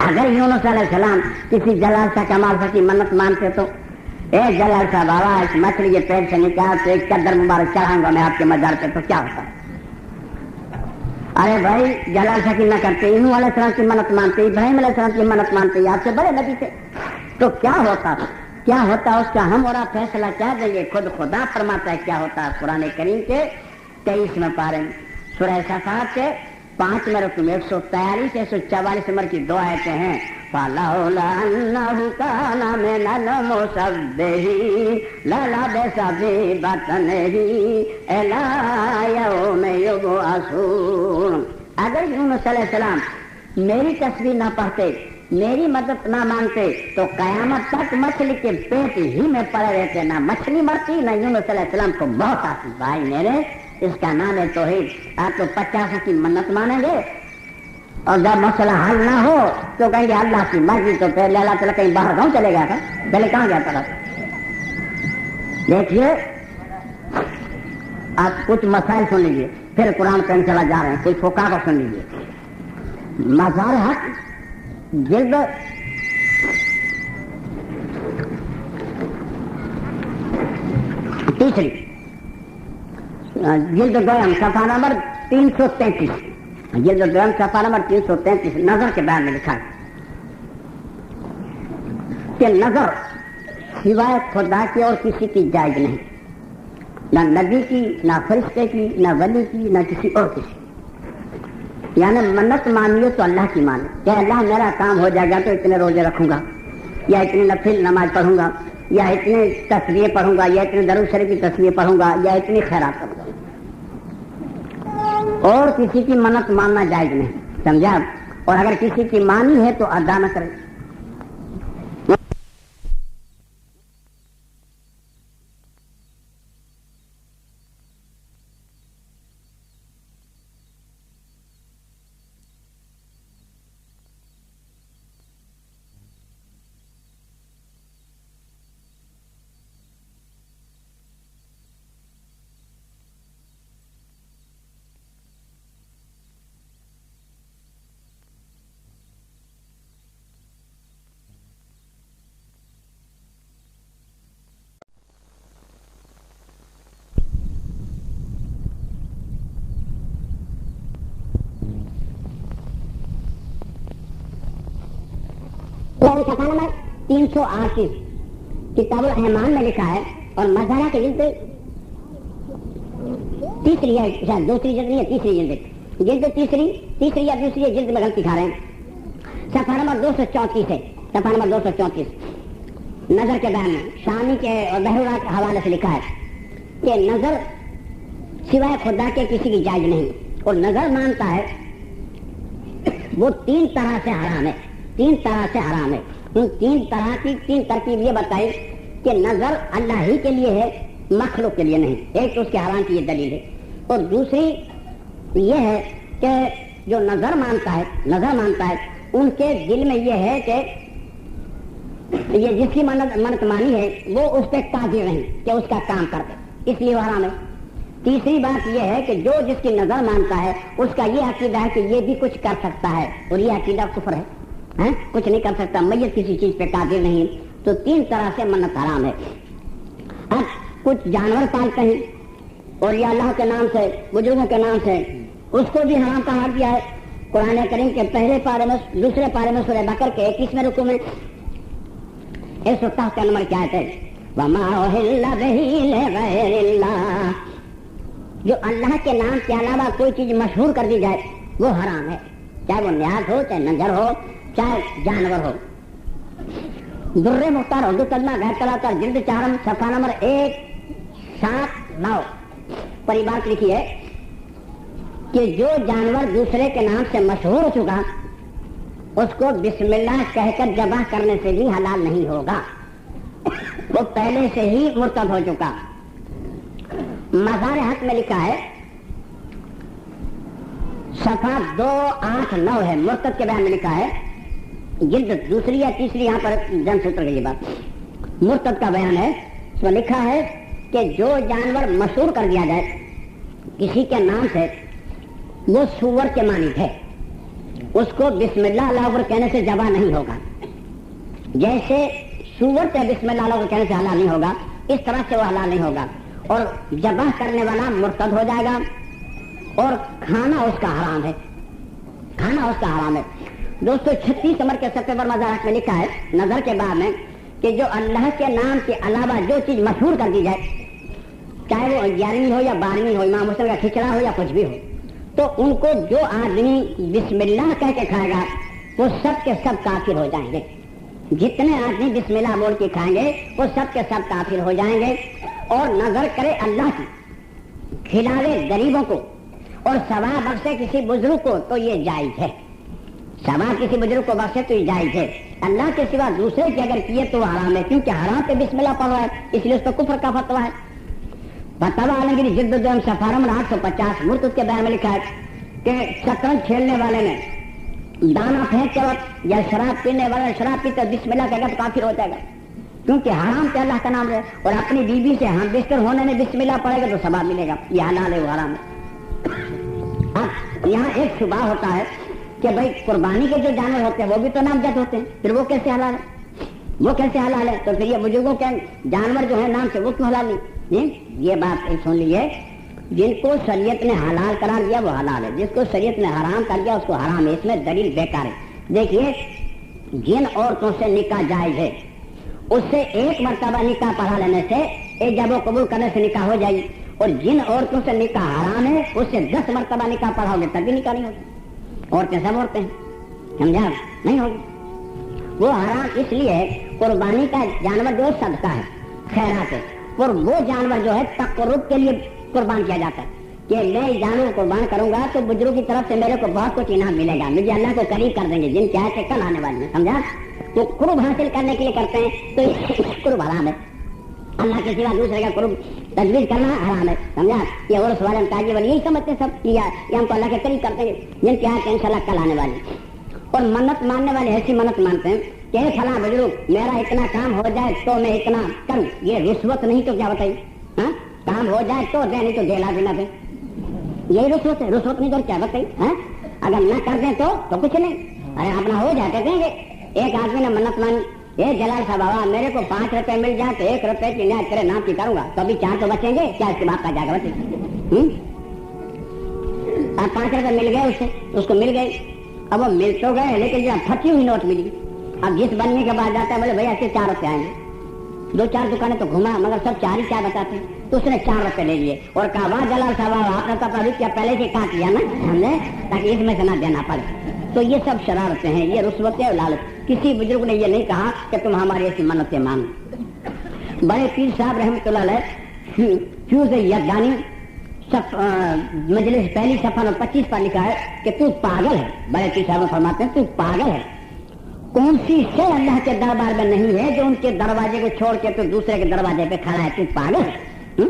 S1: اگر یونس علیہ السلام کسی جلال شاہ کمال شاہ کی منت مانتے تو اے جلال شاہ بابا اس مچھلی کے پیٹ سے نکال تو ایک چادر مبارک چڑھاؤں گا میں آپ کے مزار پہ, تو کیا ہوتا؟ ارے بھائی جلال شاہ کی نہ کرتے, انہوں علیہ السلام کی منت مانتے, ابراہیم علیہ السلام کی منت مانتے, آپ سے بڑے نبی تھے, تو کیا ہوتا اس کا ہم اور آپ فیصلہ کیا دیں گے؟ خود خدا فرماتا ہے کیا ہوتا ہے. قرآن کریم کے 23 پارے میں سورہ صفات کے 5 رقم 143 144 نمبر کی 2 آیتیں ہیں. فَلَوْلَا أَنَّهُ كَانَ مِنَ الْمُسَبِّحِينَ لَلَبِثَ فِي بَطْنِهِ إِلَىٰ يَوْمِ يُبْعَثُونَ. اگر یونس علیہ السلام میری تسبیح نہ پڑھتے, میری مدد نہ مانگتے, تو قیامت تک مچھلی کے پیٹ ہی میں پڑے رہتے. نہ مچھلی مرتی نہ یونس علیہ السلام کو موت آتی. بھائی میرے, اس کا نام ہے توحید. آپ تو 50 کی منت مانیں گے اور جب مسئلہ حل نہ ہو تو کہیں گے اللہ کی مرضی. تو پہلے اللہ تعالیٰ کہیں باہر گاؤں چلے گیا تھا, پہلے کہاں گیا تھا؟ دیکھیے آپ کچھ مسائل سن لیجیے, پھر قرآن پہ چلا جا رہے ہیں. کوئی فقہا کو سن لیجیے. مزار حق جلد تیسری جلد دوم صفحہ نمبر 333. جلد دوم صفحہ نمبر 333 نظر کے بیان میں لکھا ہے کہ نظر سوائے خدا کی اور کسی کی جائز نہیں. نہ نبی کی, نہ فرشتے کی, نہ ولی کی, نہ کسی اور کسی. یعنی منت مانیے تو اللہ کی مانے کہ اللہ میرا کام ہو جائے گا تو اتنے روزے رکھوں گا, یا اتنی نفل نماز پڑھوں گا, یا اتنے تصویریں پڑھوں گا, یا اتنے درود شریف کی تصویریں پڑھوں گا, یا اتنی خیرات کروں گا. اور کسی کی منت ماننا جائز نہیں, سمجھا؟ اور اگر کسی کی مانی ہے تو ادا نہ کرے. صفحہ نمبر 338 کتاب الایمان میں لکھا ہے. اور مظاہرہ کے جلد تیسری ہے, شاید دوسری جلد نہیں ہے, تیسری جلد تیسری یا دوسری جلد میں غلطی کھا رہے ہیں. صفحہ نمبر 234 ہے, صفحہ نمبر 234 نظر کے بیان میں شامی کے اور بہرورا کے حوالے سے لکھا ہے کہ نظر سوائے خدا کے کسی کی جائز نہیں. اور نظر مانتا ہے وہ 3 طرح سے حرام ہے. 3 طرح سے حرام ہے. ان 3 طرح کی 3 ترکیب یہ بتائی کہ نظر اللہ ہی کے لیے ہے, مخلوق کے لیے نہیں. ایک تو اس کے حرام کی یہ دلیل ہے. اور دوسری یہ ہے کہ جو نظر مانتا ہے ان کے دل میں یہ ہے کہ یہ جس کی منت مانی ہے وہ اس پہ قادر نہیں کہ اس کا کام کر دے, اس لیے وہ حرام ہے. تیسری بات یہ ہے کہ جو جس کی نظر مانتا ہے اس کا یہ عقیدہ ہے کہ یہ بھی کچھ کر سکتا ہے, اور یہ عقیدہ کفر ہے. کچھ نہیں کر سکتا, میت کسی چیز پہ قادر نہیں. تو 3 طرح سے منت حرام ہے. اب کچھ جانور پالتے ہیں اور یہ اللہ کے نام سے, بزرگوں کے نام سے, اس کو بھی حرام قرار دیا ہے. قرآن کریم کے پہلے پارے میں, دوسرے پارے میں سورہ بقرہ کے 21 رکوع میں 110 نمبر کی آیت ہے وَمَا أُحِلَّ بِهِ لِغَيْرِ اللَّهِ. جو اللہ کے نام کے علاوہ کوئی چیز مشہور کر دی جائے وہ حرام ہے, چاہے وہ نیاز ہو, چاہے نظر ہو, چاہے جانور ہو. در مختار اردو ترجمہ غیر طلبکار جلد 4 صفحہ نمبر 179 پر یہ بات لکھی ہے کہ جو جانور دوسرے کے نام سے مشہور ہو چکا اس کو بسم اللہ کہہ کر ذبح کرنے سے بھی حلال نہیں ہوگا، وہ پہلے سے ہی مرتد ہو چکا. مزار حق میں لکھا ہے صفحہ 289 ہے، مرتد کے بیان میں لکھا ہے، جلد دوسری یا تیسری یہاں پر جن سوتر کی بات مرتد کا بیان ہے. اس میں لکھا ہے کہ جو جانور مشہور کر دیا جائے کسی کے نام سے وہ سور کے مانند ہے، اس کو بسم اللہ اللہ اکبر کہنے سے ذبح نہیں ہوگا. جیسے سور سے بسم اللہ اللہ اکبر کہنے سے حلال نہیں ہوگا اس طرح سے وہ حلال نہیں ہوگا، اور ذبح کرنے والا مرتد ہو جائے گا اور کھانا اس کا حرام ہے، کھانا اس کا حرام ہے. دوستو 36 نمبر کے صفحے پر مزارات میں لکھا ہے نظر کے بعد میں کہ جو اللہ کے نام کے علاوہ جو چیز مشہور کر دی جائے چاہے وہ 11ویں ہو یا 12ویں ہو، امام حسین کا کھچڑا ہو یا کچھ بھی ہو، تو ان کو جو آدمی بسم اللہ کہہ کے کھائے گا وہ سب کے سب کافر ہو جائیں گے. جتنے آدمی بسم اللہ بول کے کھائیں گے وہ سب کے سب کافر ہو جائیں گے. اور نظر کرے اللہ کی، کھلاوے غریبوں کو اور ثواب بخشے کسی بزرگ کو تو یہ جائز ہے. ثواب کسی بزرگ کو بخشے تو یہ جائز ہے. اللہ کے سوا دوسرے کے اگر کیے تو حرام ہے، کیونکہ حرام پہ بسم اللہ پڑھ رہا ہے اس لیے اس کو کفر کا فتویٰ ہے. فتویٰ عالمگیری جلد 2 صفحہ نمبر 850 مرتد کے بیان میں لکھا ہے کہ شطرنج کھیلنے والے نے دانا پھینک کے وقت یا شراب پینے والا شراب پیتے بسم اللہ کہے گا تو کافر ہو جائے گا، کیونکہ حرام پہ اللہ کا نام ہے. اور اپنی بیوی سے ہم بستر ہونے میں بسم اللہ پڑھے گا تو ثواب ملے گا، یہ حلال ہے وہ حرام ہے. یہاں ایک شبہ ہوتا ہے کہ بھائی قربانی کے جو جانور ہوتے ہیں وہ بھی تو نامزد ہوتے ہیں، پھر وہ کیسے حلال ہے؟ وہ کیسے حلال ہے؟ تو پھر یہ بزرگوں کے جانور جو ہے نام سے وہ کیوں حلال نہیں؟ یہ بات سن لیجیے، جن کو شریعت نے حلال قرار دیا وہ حلال ہے، جس کو شریعت نے حرام کر دیا اس کو حرام ہے. اس میں دلیل بیکار ہے. دیکھیے جن عورتوں سے نکاح جائز ہے اس سے ایک مرتبہ نکاح پڑھا لینے سے ایجاب و قبول کرنے سے نکاح ہو جائے گی، اور جن عورتوں سے نکاح حرام ہے اس سے 10 مرتبہ نکاح پڑھاؤ گے تب بھی نکاح نہیں ہوگا. عورتیں سب عورتیں ہیں، سمجھا؟ نہیں ہوگی. وہ حرام اس لیے ہے، قربانی کا جانور جو صدقہ ہے خیرات ہے، اور وہ جانور جو ہے تقرب کے لیے قربان کیا جاتا ہے کہ میں جانور قربان کروں گا تو بزرگوں کی طرف سے میرے کو بہت کچھ انعام ملے گا، مجھے اللہ کو قریب کر دیں گے، جن کیا ہے کل آنے والی ہیں، سمجھا؟ تو قرب حاصل کرنے کے لیے کرتے ہیں تو قرب حرام ہے. اللہ کے سوا دوسرے کا قرب تجویز کرنا حرام ہے، سمجھا؟ یہ اور سوال تاجی والی یہی سمجھتے سب یہ ہم کو اللہ کے قریب کرتے ہیں جن کیا ہے ان شاء اللہ کل آنے والی. اور منت ماننے والے ایسی منت مانتے ہیں کہ فلاں بزرگ میرا اتنا کام ہو جائے تو میں اتنا کروں. یہ رشوت نہیں تو کیا بتائیے؟ ہاں کام ہو جائے تو دے نہیں تو دے لا دینا دے، یہی رشوت ہے. رشوت نہیں تو کیا بتائیے؟ اگر نہ کر دیں تو کچھ نہیں. ارے اپنا ہو جائے تو دیں گے. ایک آدمی نے منت مانی یہ جلال صاحب بابا میرے کو 5 روپے مل جائے تو 1 روپے کی نیت کرے نام کی کروں گا، تو ابھی 4 تو بچیں گے کیا اس کے بعد کا جائے گا بچے؟ 5 روپے مل گئے اس کو مل گئے. اب وہ مل تو گئے لیکن جو پھٹی ہوئی نوٹ ملی. اب جس بننے کے بعد جاتا ہے بولے بھائی ایسے 4 روپے آئیں گے. 2-4 دکانیں تو گھوما مگر سب 4 ہی کیا بتاتے ہیں، تو اس نے 4 روپے لے لیے اور کہا واہ جلال صاحب آپ نے تو اپنا روپیہ پہلے سے کاٹ لیا نا ہم نے تاکہ اس میں سے نہ دینا پڑے. تو یہ سب شرارتیں ہیں، یہ رشوتیں اور لالچ. کسی بزرگ نے یہ نہیں کہا کہ تم ہماری ایسی منتیں مانو. بڑے پیر صاحب رحمۃ اللہ علیہ فیوز یزدانی مجلس پہلی صفحہ 25 پر لکھا ہے کہ تو پاگل ہے. بڑے پیر صاحب فرماتے ہیں تو پاگل ہے. کون سی شے اللہ کے دربار میں نہیں ہے جو ان کے دروازے کو چھوڑ کے تو دوسرے کے دروازے پہ کھڑا ہے؟ تو پاگل ہے.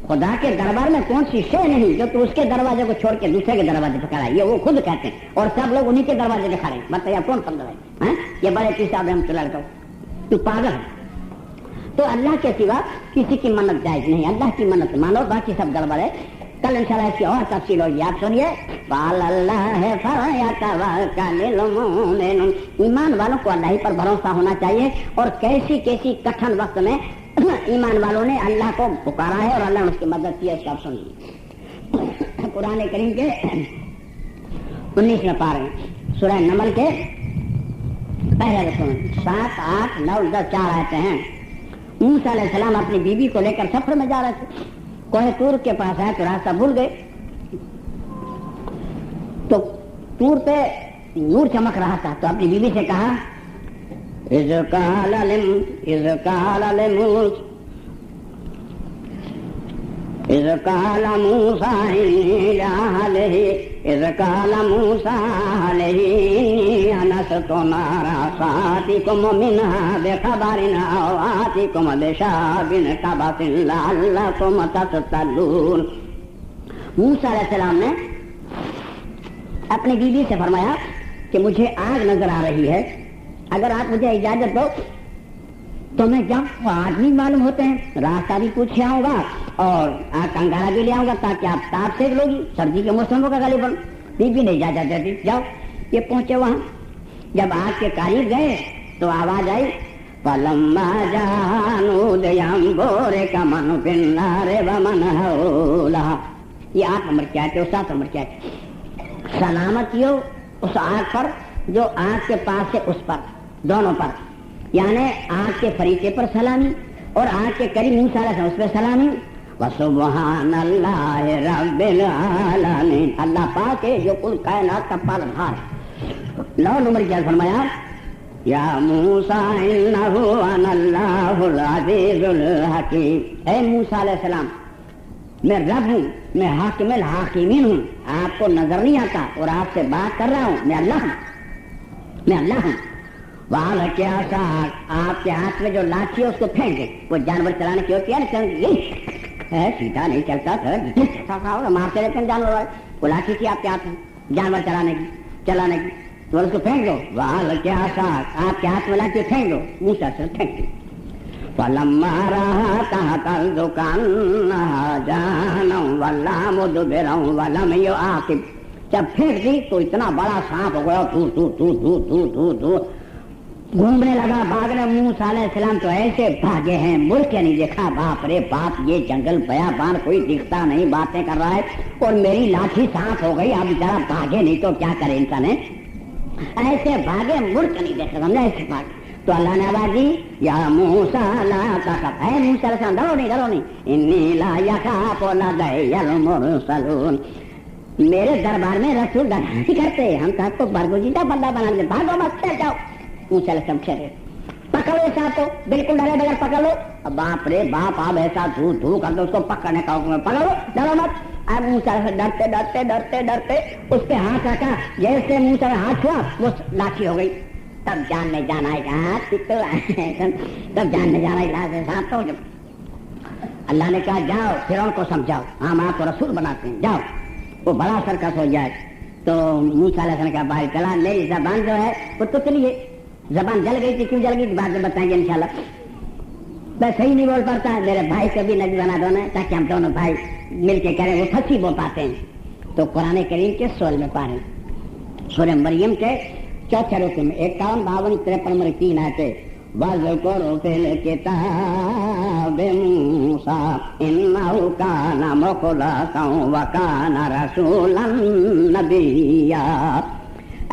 S1: خدا کے دربار میں کون سی شے نہیں جو تو اس کے دروازے کو چھوڑ کے دوسرے کے دروازے پہ کھڑا ہے؟ یہ وہ خود کہتے ہیں اور سب لوگ انہیں کے دروازے پہ کھڑے ہیں. بتائیے کون پاگل ہے؟ یہ بڑے پیر صاحب رحمۃ اللہ علیہ تو پاگل ہے. تو اللہ کے سوا کسی کی منت جائز نہیں، اللہ کی منت مانو، باقی سب گڑبڑ ہے. کل انشاءاللہ اس کی اور تفصیل ہوگی، آپ سنیے. ایمان والوں کو اللہ ہی پر بھروسہ ہونا چاہیے. اور کیسی کیسی کٹھن وقت میں ایمان والوں نے اللہ کو پکارا ہے اور اللہ نے اس کی مدد کی ہے. اس کا آپ سنیے. قرآن کریم کے 19 پارے سورہ نمل کے پہلے رسول 7, 8, 9, 10 4 آیتیں ہیں. موسیٰ علیہ السلام اپنی بیوی کو لے کر سفر میں جا رہے تھے. کوہ طور کے پاس آئے تو راستہ بھول گئے. تو طور پہ نور چمک رہا تھا تو اپنی بیوی سے کہا اذ قال موسیٰ علیہ انست نارا ساتکم منہا بخبرنا آتکم بشاب قبس لعلکم تطلعون۔ موسیٰ علیہ السلام نے اپنی بیوی سے فرمایا کہ مجھے آگ نظر آ رہی ہے، اگر آپ مجھے اجازت دو تو میں جب وہ آدمی معلوم ہوتے ہیں راستہ بھی پوچھے آؤں گا اور آگ کا انگارہ بھی لے آؤں گا تاکہ آپ تاپ سیک لوگی، سردی کے موسم کا غالباً۔ بیوی نے اجازت دے دی، جاؤ۔ یہ پہنچے وہاں، جب آگ کے قریب گئے تو آواز آئی فَلَمَّا جَاءَ نُودِيَ أَن بُورِكَ مَنْ فِي النَّارِ وَمَنْ حَوْلَهَا۔ یہ 8 نمبر کی آیت ہے اور 7 نمبر کی آیت ہے۔ سلامتی ہو اس آگ پر جو آگ کے پاس ہے، اس پر، دونوں پر، یعنی آگ کے فریقے پر سلامی اور آگ کے قریب موسیٰ علیہ السلام اس پہ سلامی۔ وَسُبْحَانَ اللَّهِ رَبِّ الْعَالَمِينَ، اللہ پاک ہے جو کل کائنات کا پالنہار ہے۔ 9 نمبر کی آیت فرمایا یا موسیٰ انہ انا اللہ العزیز الحکیم، اے موسیٰ علیہ السلام میں رب ہوں، میں حاکم الحاکمین ہوں، آپ کو نظر نہیں آتا اور آپ سے بات کر رہا ہوں، میں اللہ ہوں، میں اللہ ہوں۔ وہاں کیا آپ کے ہاتھ میں جو لاٹھی ہے اس کو پھینک دے، وہ جانور چلانے کی ہوتی ہے، سیدھا نہیں چلتا تھا، مارتے رہتے ہیں جانور، وہ لاٹھی تھی آپ کے ہاتھ میں جانور چلانے کی، تو اس کو پھینک دو۔ وہاں کیا آپ کے ہاتھ میں لاٹھی پھینک دو، موسیٰ سے پھینک دی۔ فَلَمَّا رَأَىٰ تَحْتَ كَأَنَّهَا جَانٌ وَلَّا مُدْبِرًا وَلَمْ يُعَاقِبْ، جب پھینک دی تو اتنا بڑا سانپ ہو گیا، دور گھومنے لگا، بھاگنے۔ موسیٰ علیہ السلام تو ایسے بھاگے ہیں، ملک نہیں دیکھا، باپ رے باپ، یہ جنگل بیابان کوئی دکھتا نہیں، باتیں کر رہا ہے اور میری لاٹھی سانپ ہو گئی، اب ذرا بھاگے نہیں تو کیا کرے انسان ہے، ایسے بھاگے، ملک نہیں دیکھا، سمجھا، ایسے بھاگے۔ تو اللہ نے آواز دی یا موسیٰ لا تخف، اے موسیٰ علیہ السلام ڈرو نہیں، انی لا یخاف لدی المرسلون، میرے دربار میں رسول ڈر نہیں کرتے، ہم تو آپ کو برگزیدہ بندہ بنا دیں، بھاگو مت، چل جاؤ۔ موسیٰ علیہ السلام ٹھہرے، پکڑو ساتھ کو، بالکل ڈرے بغیر پکڑ لو، اب باپ رے باپ، آپ ایسا دھو کر دو اس کو، پکڑنے کا حکم ہے، پکڑو، ڈرو مت۔ اب موسیٰ ڈرتے اس پہ ہاتھ رکھا، جیسے موسیٰ کا ہاتھ ہوا وہ لاٹھی ہو گئی، تب جان میں جانا ہے، تب جان میں جانا ہے صاحب تو۔ اللہ نے کہا جاؤ فرعون کو سمجھاؤ، ہم آپ کو رسول بناتے ہیں، جاؤ، وہ بڑا سرکس ہو جائے۔ تو موسیٰ علیہ السلام کا باہر چلا، میری زبان جو ہے وہ تو چلیے، زبان جل گئی تھی، کیوں جل گئی بعد میں بتائیں گے انشاءاللہ۔ میں صحیح نہیں بول پاتا، میرے بھائی کو بھی نبی بنا دو نا، تاکہ ہم دونوں بھائی مل کے کریں، وہ پھنسی بول پاتے ہیں۔ تو قرآن کریم کے 16 میں پارے، سورہ مریم کے 4 رکوع میں 51، 52، 53 نمبر 3 آیتیں۔ وَاذْكُرْ فِي الْكِتَابِ مُوسَىٰ إِنَّهُ كَانَ مُخْلَصًا وَكَانَ رَسُولًا نَبِيًّا،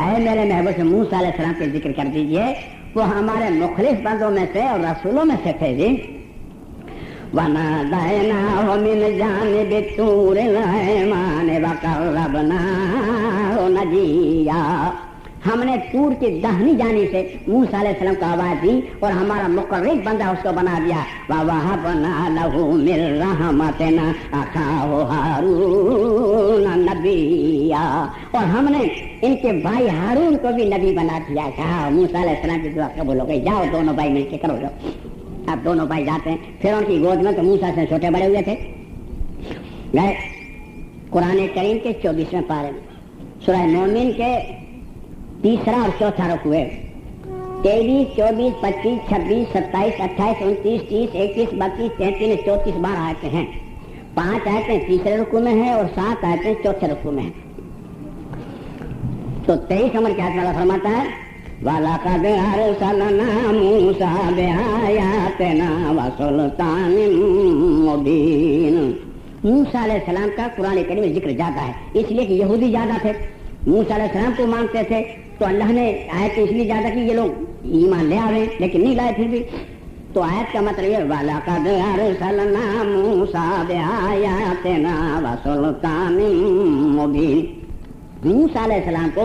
S1: اے میرے محبوب سے موسیٰ علیہ السلام کے ذکر کر دیجئے، وہ ہمارے مخلص بندوں میں سے اور رسولوں میں سے تھے جی۔ وَنَادَيْنَاهُ مِنْ جَانِبِ الطُّورِ الْأَيْمَنِ وَقَرَّبْنَاهُ نَجِيًّا، ہم نے طور کی داہنی جانب سے موسیٰ علیہ السلام کو آواز دی اور ہمارا مقرب بندہ اس کو بنا دیا۔ وَوَهَبْنَا لَهُ مِن رَحْمَتِنَا أَخَاهُ هَارُونَ نَبِيًّا، اور ہم نے ان کے بھائی ہارون کو بھی نبی بنا دیا۔ کہا موسیٰ علیہ السلام کی دعا قبول ہو گئی، جاؤ دونوں بھائی مل کے کرو جاؤ۔ اب دونوں بھائی جاتے ہیں، پھر ان کی گود میں تو موسیٰ سے چھوٹے بڑے ہوئے تھے، گئے قرآن کریم کے 24ویں پارے میں، سورہ مومن کے 3 اور 4 رکوع ہے، 23، 24، 25، 26، 27، 28، 29، 30، 31، 32، 33، 34 بار آیتیں ہیں۔ 5 آیتیں 3 رکوع میں ہیں اور 7 آیتیں 4 رکوع میں ہیں۔ تو 23 نمبر کی آیت میں اللہ فرماتا ہے وَلَقَدْ أَرْسَلْنَا مُوسَىٰ بِآيَاتِنَا وَسُلْطَانٍ مُّبِينٍ، موسیٰ علیہ السلام کا قرآن کریم میں ذکر زیادہ ہے، اس لیے کہ یہودی زیادہ تھے، موسیٰ علیہ السلام کو مانتے تھے، تو اللہ نے آیت اس لیے زیادہ کی یہ لوگ ایمان لے آئے لیکن نہیں لائے پھر بھی۔ تو آیت کا مطلب یہ وَلَقَدْ أَرْسَلْنَا مُوسَىٰ بِآيَاتِنَا وَسُلْطَانٍ مُّبِينٍ، موسیٰ علیہ السلام کو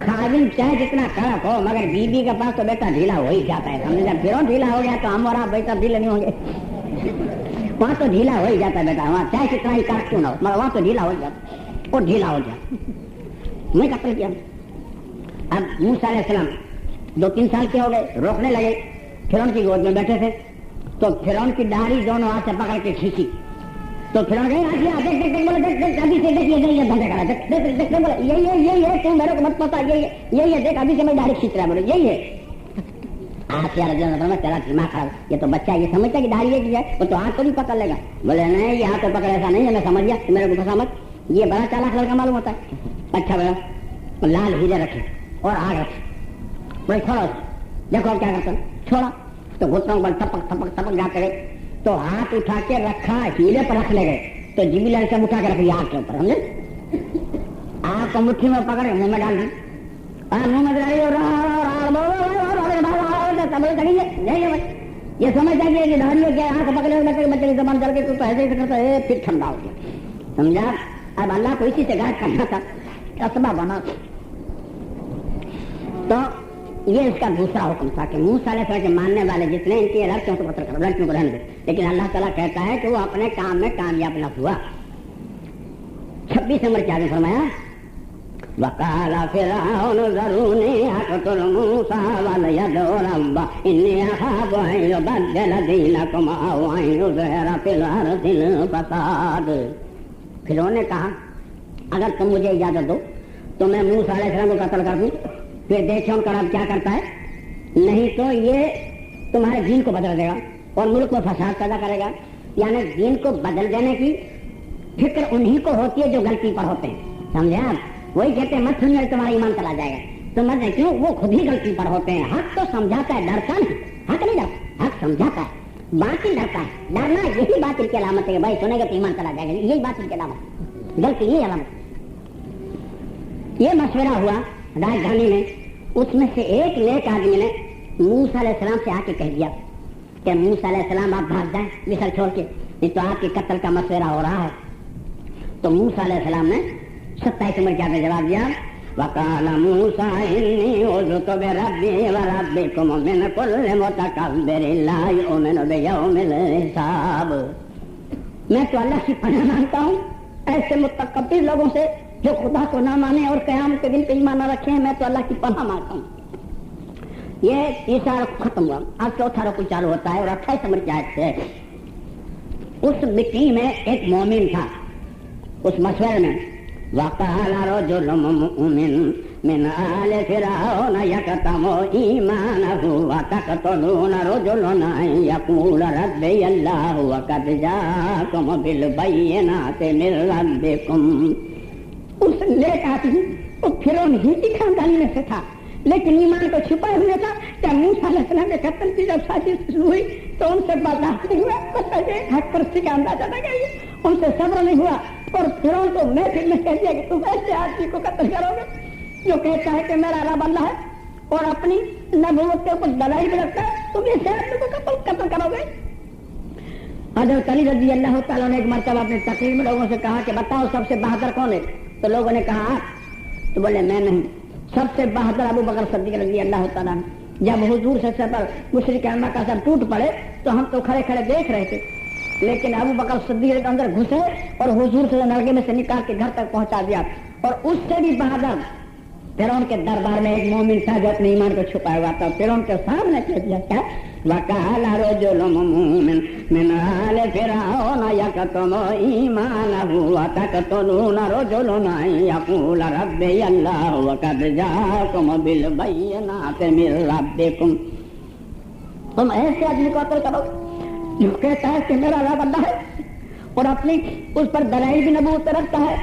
S1: خادم چاہے جتنا کڑک ہو مگر بیوی کے پاس تو بیٹا ڈھیلا ہو ہی جاتا ہے. سمجھے جب پھر ڈھیلا ہو گیا تو ہم اور آپ بیٹا ڈھیلے نہیں ہوں گے. وہاں تو ڈھیلا ہو ہی جاتا ہے بیٹا, وہاں چاہے کتنا ہی کڑک کیوں نہ ہو مگر وہاں تو ڈھیلا ہو جاتا ہے. وہ ڈھیلا ہو جاتا. میں قتل کیا. اب موسیٰ علیہ السلام 2-3 سال کے ہو گئے, روکنے لگے. فرعون کی گود میں بیٹھے تھے تو فرعون کی داڑھی دونوں ہاتھ سے پکڑ کے کھینچی تو فرعون کہے دیکھ ابھی سے دیکھ یہ دھندے کرا دیکھ بولے یہی ہے تم میرے کو مت پتا یہی ہے دیکھ ابھی سے میں داڑھی کھینچ رہا ہے. بولے یہی ہے. آپ یار میں تیرا دماغ خراب, یہ تو بچہ یہ سمجھتا کہ داڑھی ہے وہ تو ہاتھ کو بھی پکڑ لے گا. بولے نہیں یہ ہاتھ کو پکڑ ایسا نہیں ہے, میں سمجھ گیا میرے کو سمجھ, یہ بڑا چالاک لڑکا معلوم ہوتا ہے. اچھا بڑا لال ہیرے رکھے اور آگ رکھے. بھائی چھوڑو دیکھو کیا کرتا چھوڑا تو گھٹنوں پر تھپک تھپک تھپک جاتے گئے تو ہاتھ اٹھا کے رکھا ہیرے پر رکھنے گئے تو جبریل علیہ السلام اٹھا کے رکھی آگ کے اوپر. سمجھے آگ کو مٹھی میں پکڑ کے منہ میں ڈال دی اور منہ میں ڈالی یہ سمجھتا کہ دھاڑیوں کے ہاتھ پکڑے ہوئے بچے کی زبان ڈال کے تو ایسے ہی کرتا ہے پھر ٹھنڈا ہو گیا. سمجھا. اب اللہ کو اسی سے غائب کرنا تھا, قصبہ بنا. تو یہ اس کا دوسرا حکم تھا کہ موسیٰ علیہ السلام کے ماننے والے جتنے ان کی لڑکیوں کو قتل کرو, لڑکیوں کو رہنے دے. لیکن اللہ تعالیٰ کہتا ہے کہ وہ اپنے کام میں کامیاب نہ ہوا. 26 نمبر کیا نے فرمایا وقال فرعون ذروني اقتل موسى وليدع ربه اني اخاف ان يبدل دينكم او ان يظهر في الارض الفساد. فرعون نے کہا اگر تم مجھے اجازت دو تو میں موسیٰ علیہ السلام کو قتل کر دوں, پھر دیکھیں ان کا رب کیا کرتا ہے, نہیں تو یہ تمہارے دین کو بدل دے گا اور ملک میں فساد پیدا کرے گا. یعنی دین کو بدل دینے کی فکر انہی کو ہوتی ہے جو غلطی پر ہوتے ہیں. سمجھے آپ, وہی کہتے ہیں مت سننے تمہارا ایمان چلا جائے گا. تو مت کیوں, وہ خود ہی غلطی پر ہوتے ہیں. حق تو سمجھاتا ہے, ڈرتا نہیں. حق نہیں ڈرتا, حق سمجھاتا ہے, باطل ڈرتا ہے. ڈرنا یہی باطل کی علامت ہے. بھائی سنے گا تو ایمان چلا جائے گا, یہی باطل کی علامت, غلطی یہی علامت. یہ مشورہ ہوا راجدھانی میں. اس میں سے ایک نیک آدمی نے موسیٰ علیہ السلام سے آ کے کہہ دیا کہ موسیٰ علیہ السلام آپ بھاگ جائیں مصر چھوڑ کے, نہیں تو آپ کے قتل کا مشورہ ہو رہا ہے. تو موسیٰ علیہ السلام نے 27 نمبر کیا جواب دیا وقال موسیٰ انی عذت بربی وربکم من کل متکبر لا یؤمن بیوم الحساب. میں تو اللہ کی پناہ مانگتا ہوں ایسے متکبر لوگوں سے جو خدا کو نہ مانے اور قیامت کے دن پہ ایمان نہ رکھے ہیں. میں تو اللہ کی پناہ مانگتا ہوں. یہ تیسرا رکو ختم ہوا. اب چوتھا رکو چالو ہوتا ہے اور 28 نمبر کی آیت سے اس مٹی میں ایک مومن تھا. اس مشورے میں وقال رجل مؤمن من آل فرعون يكتم إيمانه وتقتلون رجلا أن يقول ربي الله وقد جاءكم بالبينات من ربكم. اس نیک آدمی وہ فرعون ہی کی خاندانی میں سے تھا لیکن ایمان کو چھپائے ہوئے تھا. جب موسیٰ علیہ السلام کے قتل کی جب سازش ہوئی تو ان سے برداشت نہیں ہوا. حق پرستی کا اندازہ تھا کہ ان سے صبر نہیں ہوا اور فرعون کو میں پھر میں کہہ دیا کہ تم ایسے آدمی کو قتل کرو گے جو کہتا ہے کہ میرا رب اللہ ہے اور اپنی نبوت کے اوپر دلائی بھی رکھتا ہے, تم ایسے آدمی کو قتل کرو گے. حضرت علی رضی اللہ تعالیٰ نے ایک مرتبہ اپنے تقریر میں لوگوں سے کہا کہ بتاؤ سب سے بہادر کون ہے. تو لوگوں نے کہا تو بولے میں نہیں, سب سے بہادر ابو بکر صدیق رضی اللہ تعالیٰ. جب حضور سے سفر مشرک مکہ سب ٹوٹ پڑے تو ہم تو کھڑے کھڑے دیکھ رہے تھے, لیکن ابو بکر صدیق کے اندر گھسے اور حضور سے نلکے میں سے نکال کے گھر تک پہنچا دیا. اور اس سے بھی بہادر فرعون کے دربار میں ایک مومن تھا جو اپنے ایمان کو چھپایا ہوا تھا. فرعون کے سامنے کہہ دیا کیا وقال رجل مؤمن من آل فرعون يكتم إيمانه وتقتلون رجلا أن يقول ربي الله وقد جاءكم بالبينات من ربكم. تم ایسے آدمی کو قتل کرو جو کہتا ہے کہ میرا رب اللہ ہے اور اپنی اس پر دلائل بھی نبوت رکھتا ہے.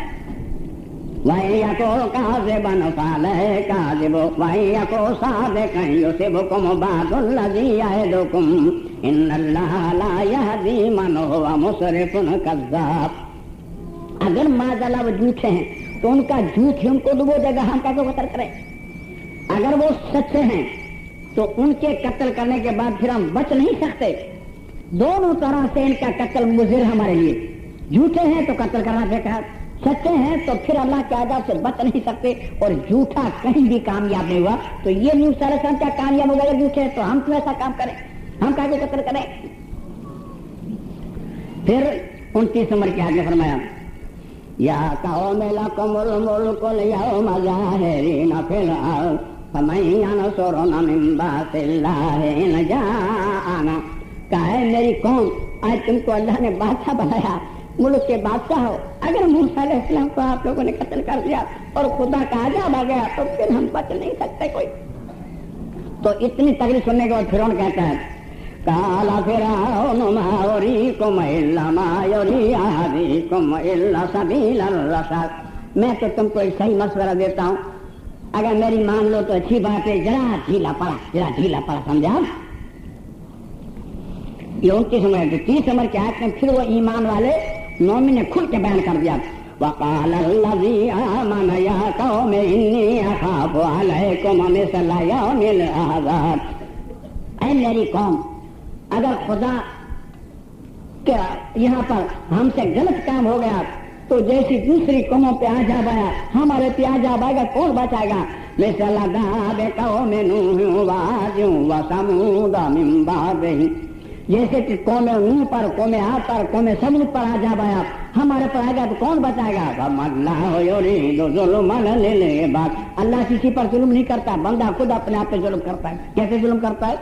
S1: وَإِن يَكُن كَاذِبًا فَعَلَيْهِ كَاذِبُهُ وَإِن يَكُن صَادِقًا يُصِبْكُم بَعْضُ الَّذِي يَعِدُكُمْ إِنَّ اللَّهَ لَا يَهْدِي مَنْ هُوَ مُسْرِفٌ كَذَّابٌ. اگر معاذاللہ وہ جھوٹے ہیں تو ان کا جھوٹ ہی ان کو ڈبو دے گا, ہم کا قتل کریں. اگر وہ سچے ہیں تو ان کے قتل کرنے کے بعد پھر ہم بچ نہیں سکتے. دونوں طرح سے ان کا قتل مضر ہمارے لیے. جھوٹے ہیں تو قتل کرنا بیکار, سچے ہیں تو پھر اللہ کے عذاب سے بچ نہیں سکتے، اور جھوٹا کہیں بھی کامیاب نہیں ہوا. تو یہ موسیٰ علیہ السلام کیا کامیاب ہو گئے اگر جھوٹے ہیں؟ تو ہم کیوں ایسا کام کریں؟ ہم کاغذ قتل کریں؟ پھر 29 نمبر کی آیت میں فرمایا یا قوم لکم الملک اليوم ظاہرین فی الارض فمن ینصرنا من بأس اللہ ان جاءنا. کہا ہے میری قوم، آج تم کو اللہ نے بادشاہ بنایا، ملک کے بادشاہ ہو، اگر موسیٰ علیہ السلام کو آپ لوگوں نے قتل کر دیا اور خدا کا عذاب آ گیا تو پھر ہم بچ نہیں سکتے کوئی. تو اتنی تقریر سننے کے بعد فرعون کہتا ہے قال فرعون ما اریکم الا ما یری احدکم الا سبیل الرشاد. میں تو تم کو ایک صحیح مشورہ دیتا ہوں، اگر میری مان لو تو اچھی بات ہے، ذرا ڈھیلا پڑا سمجھا. یہ 29 نمبر 30 نمبر کے آیت میں پھر وہ ایمان والے مومن نے کھل کے بیان کر دیا وقال الذی آمن یا قوم انی اخاف علیکم مثل یوم الاحزاب. اے میری قوم، اگر خدا کے یہاں پر ہم سے غلط کام ہو گیا تو جیسی دوسری قوموں پہ عذاب آیا ہمارے پہ عذاب آئے گا، کون بچائے گا؟ مثل داب قوم نوح وعاد وثمود من بعدہ. جیسے کہ قوم نوح پر، قوم عاد پر، قوم ثمود پر عذاب آیا، ہمارے پر آئے گا تو کون بچائے گا؟ اللہ یرید ظلما للعباد. اللہ کسی پر ظلم نہیں کرتا، بندہ خود اپنے آپ پہ ظلم کرتا ہے. کیسے ظلم کرتا ہے؟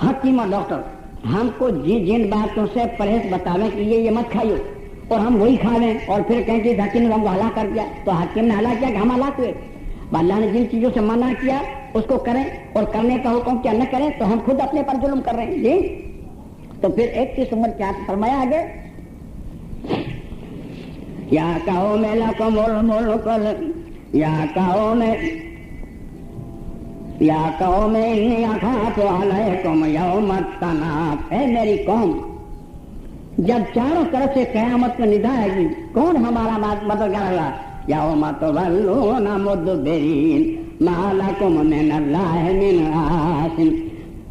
S1: حکیم اور ڈاکٹر ہم کو جن باتوں سے پرہیز بتاویں کہ یہ مت کھائیو اور ہم وہی کھا لیں اور پھر کہیں کہ حکیم نے ہم کو ہلاک کر دیا، تو حکیم نے ہلاک کیا کہ ہم ہلاک ہوئے. اللہ نے جن چیزوں سے منع کیا اس کو کریں اور کرنے کا حکم کیا نہ کریں تو ہم خود اپنے پر ظلم کر رہے ہیں. جی تو پھر 31 نمبر کیا فرمایا آگے یا قوم لکم الملک یا قوم انی اخاف علیکم یوم التناد. اے میری قوم، جب چاروں طرف سے قیامت میں ندا آئے گی کون ہمارا مددگار ہوگا؟ یوم تولون مدبرین ما لکم من اللہ من عاصم.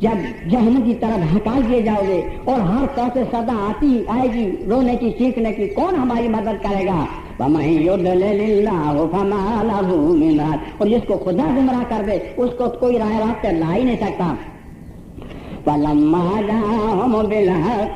S1: جب جہنم کی طرف ہٹا دیے جاؤ گے اور ہر طرف سے صدا آتی آئے گی رونے کی چیخنے کی، کون ہماری مدد کرے گا؟ وَمَن يُضْلِلِ اللَّهُ فَمَا لَهُ مِنْ هَادٍ. اور جس کو خدا گمراہ کر دے اس کو کوئی راہ راستہ لا ہی نہیں سکتا. فَلَمَّا جَاءَهُم بِالْحَقِّ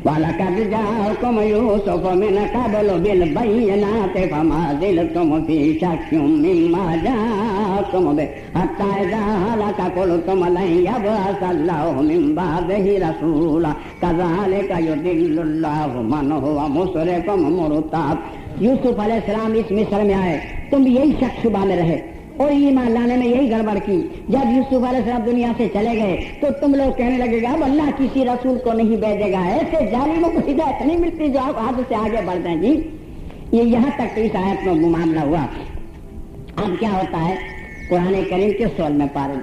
S1: وَلَقَدْ جَاءَكُمْ يُوسُفُ مِنْ قَبْلُ بِالْبَيِّنَاتِ فَمَا زِلْتُمْ فِي شَكٍّ مِّمَّا جَاءَكُمْ بِهِ حَتَّى إِذَا هَلَكَ قُلْتُمْ لَن يَبْعَثَ اللَّهُ مِن بَعْدِهِ رَسُولًا كَذَلِكَ يُضِلُّ اللَّهُ مَنْ هُوَ مُسْرِفٌ مُرْتَابٌ. یوسف علیہ السلام اس مصر میں آئے، تم یہی شک شبہ میں رہے اور ایمان لانے میں یہی گڑبڑ کی. جب یوسف علیہ السلام دنیا سے چلے گئے تو تم لوگ کہنے لگے گا اب اللہ کسی رسول کو نہیں بھیجے گا، ایسے ظالموں کو ہدایت نہیں ملتی جو آپ حد سے آگے بڑھتے ہیں. جی یہ یہاں تک تو اس آیت میں معاملہ ہوا. اب کیا ہوتا ہے؟ قرآن کریم کے 16 پارے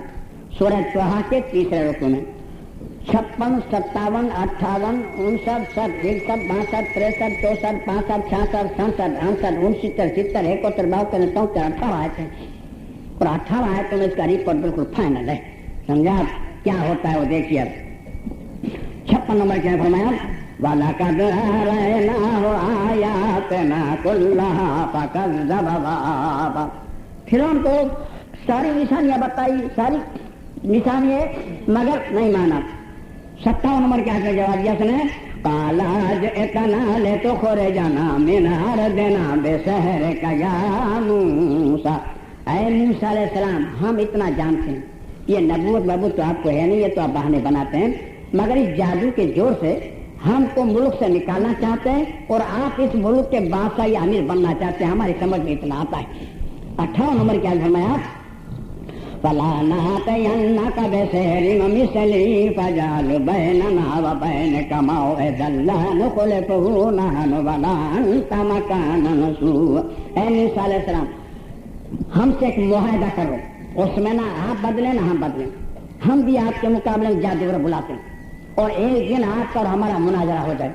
S1: سورہ طٰہٰ کے 3 رکوع میں 56 57 58 59 60 61 62 63 64 65 66 67 68 69 70 71 72 73 18 آیتیں اور 18 آیتوں میں اس کا رپورٹ بالکل فائنل ہے. سمجھا کیا ہوتا ہے وہ دیکھیے. 56 نمبر کیا فرمایا وَلَقَدْ أَرَيْنَاهُ آيَاتِنَا كُلَّهَا فَكَذَّبَ وَأَبَىٰ. پھر ان کو ساری نشانیاں بتائی، ساری نشانیاں مگر نہیں مانا. 57 نمبر کیا جواب دیا اس نے قَالَ جِئْتَنَا لِتُخْرِجَنَا مِنْ أَرْضِنَا بِسِحْرِكَ يَا مُوسَىٰ. اے موسیٰ علیہ السلام ہم اتنا جانتے ہیں یہ نبوت تو آپ کو ہے نہیں، یہ تو آپ بہانے بناتے ہیں، مگر اس جادو کے زور سے ہم کو ملک سے نکالنا چاہتے ہیں اور آپ اس ملک کے بادشاہ یا امیر بننا چاہتے ہیں. ہماری سمجھ میں اتنا آتا ہے. 18 نمبر کیا فرمایا فَلَا نَأْتِيَنَّكَ بِسِحْرٍ مِثْلِهِ فَاجْعَلْ بَيْنَنَا وَبَيْنَكَ مَوْعِدًا لَا نُخْلِفُهُ نَحْنُ وَلَا أَنْتَ مَكَانًا سُوءًا. اے موسیٰ علیہ السلام ہم سے ایک معاہدہ کرو، اس میں نہ آپ بدلیں نہ ہم بدلیں. ہم بھی آپ کے مقابلے میں جادوگر بلاتے ہیں اور ایک دن آپ کا اور ہمارا مناظرہ ہو جائے.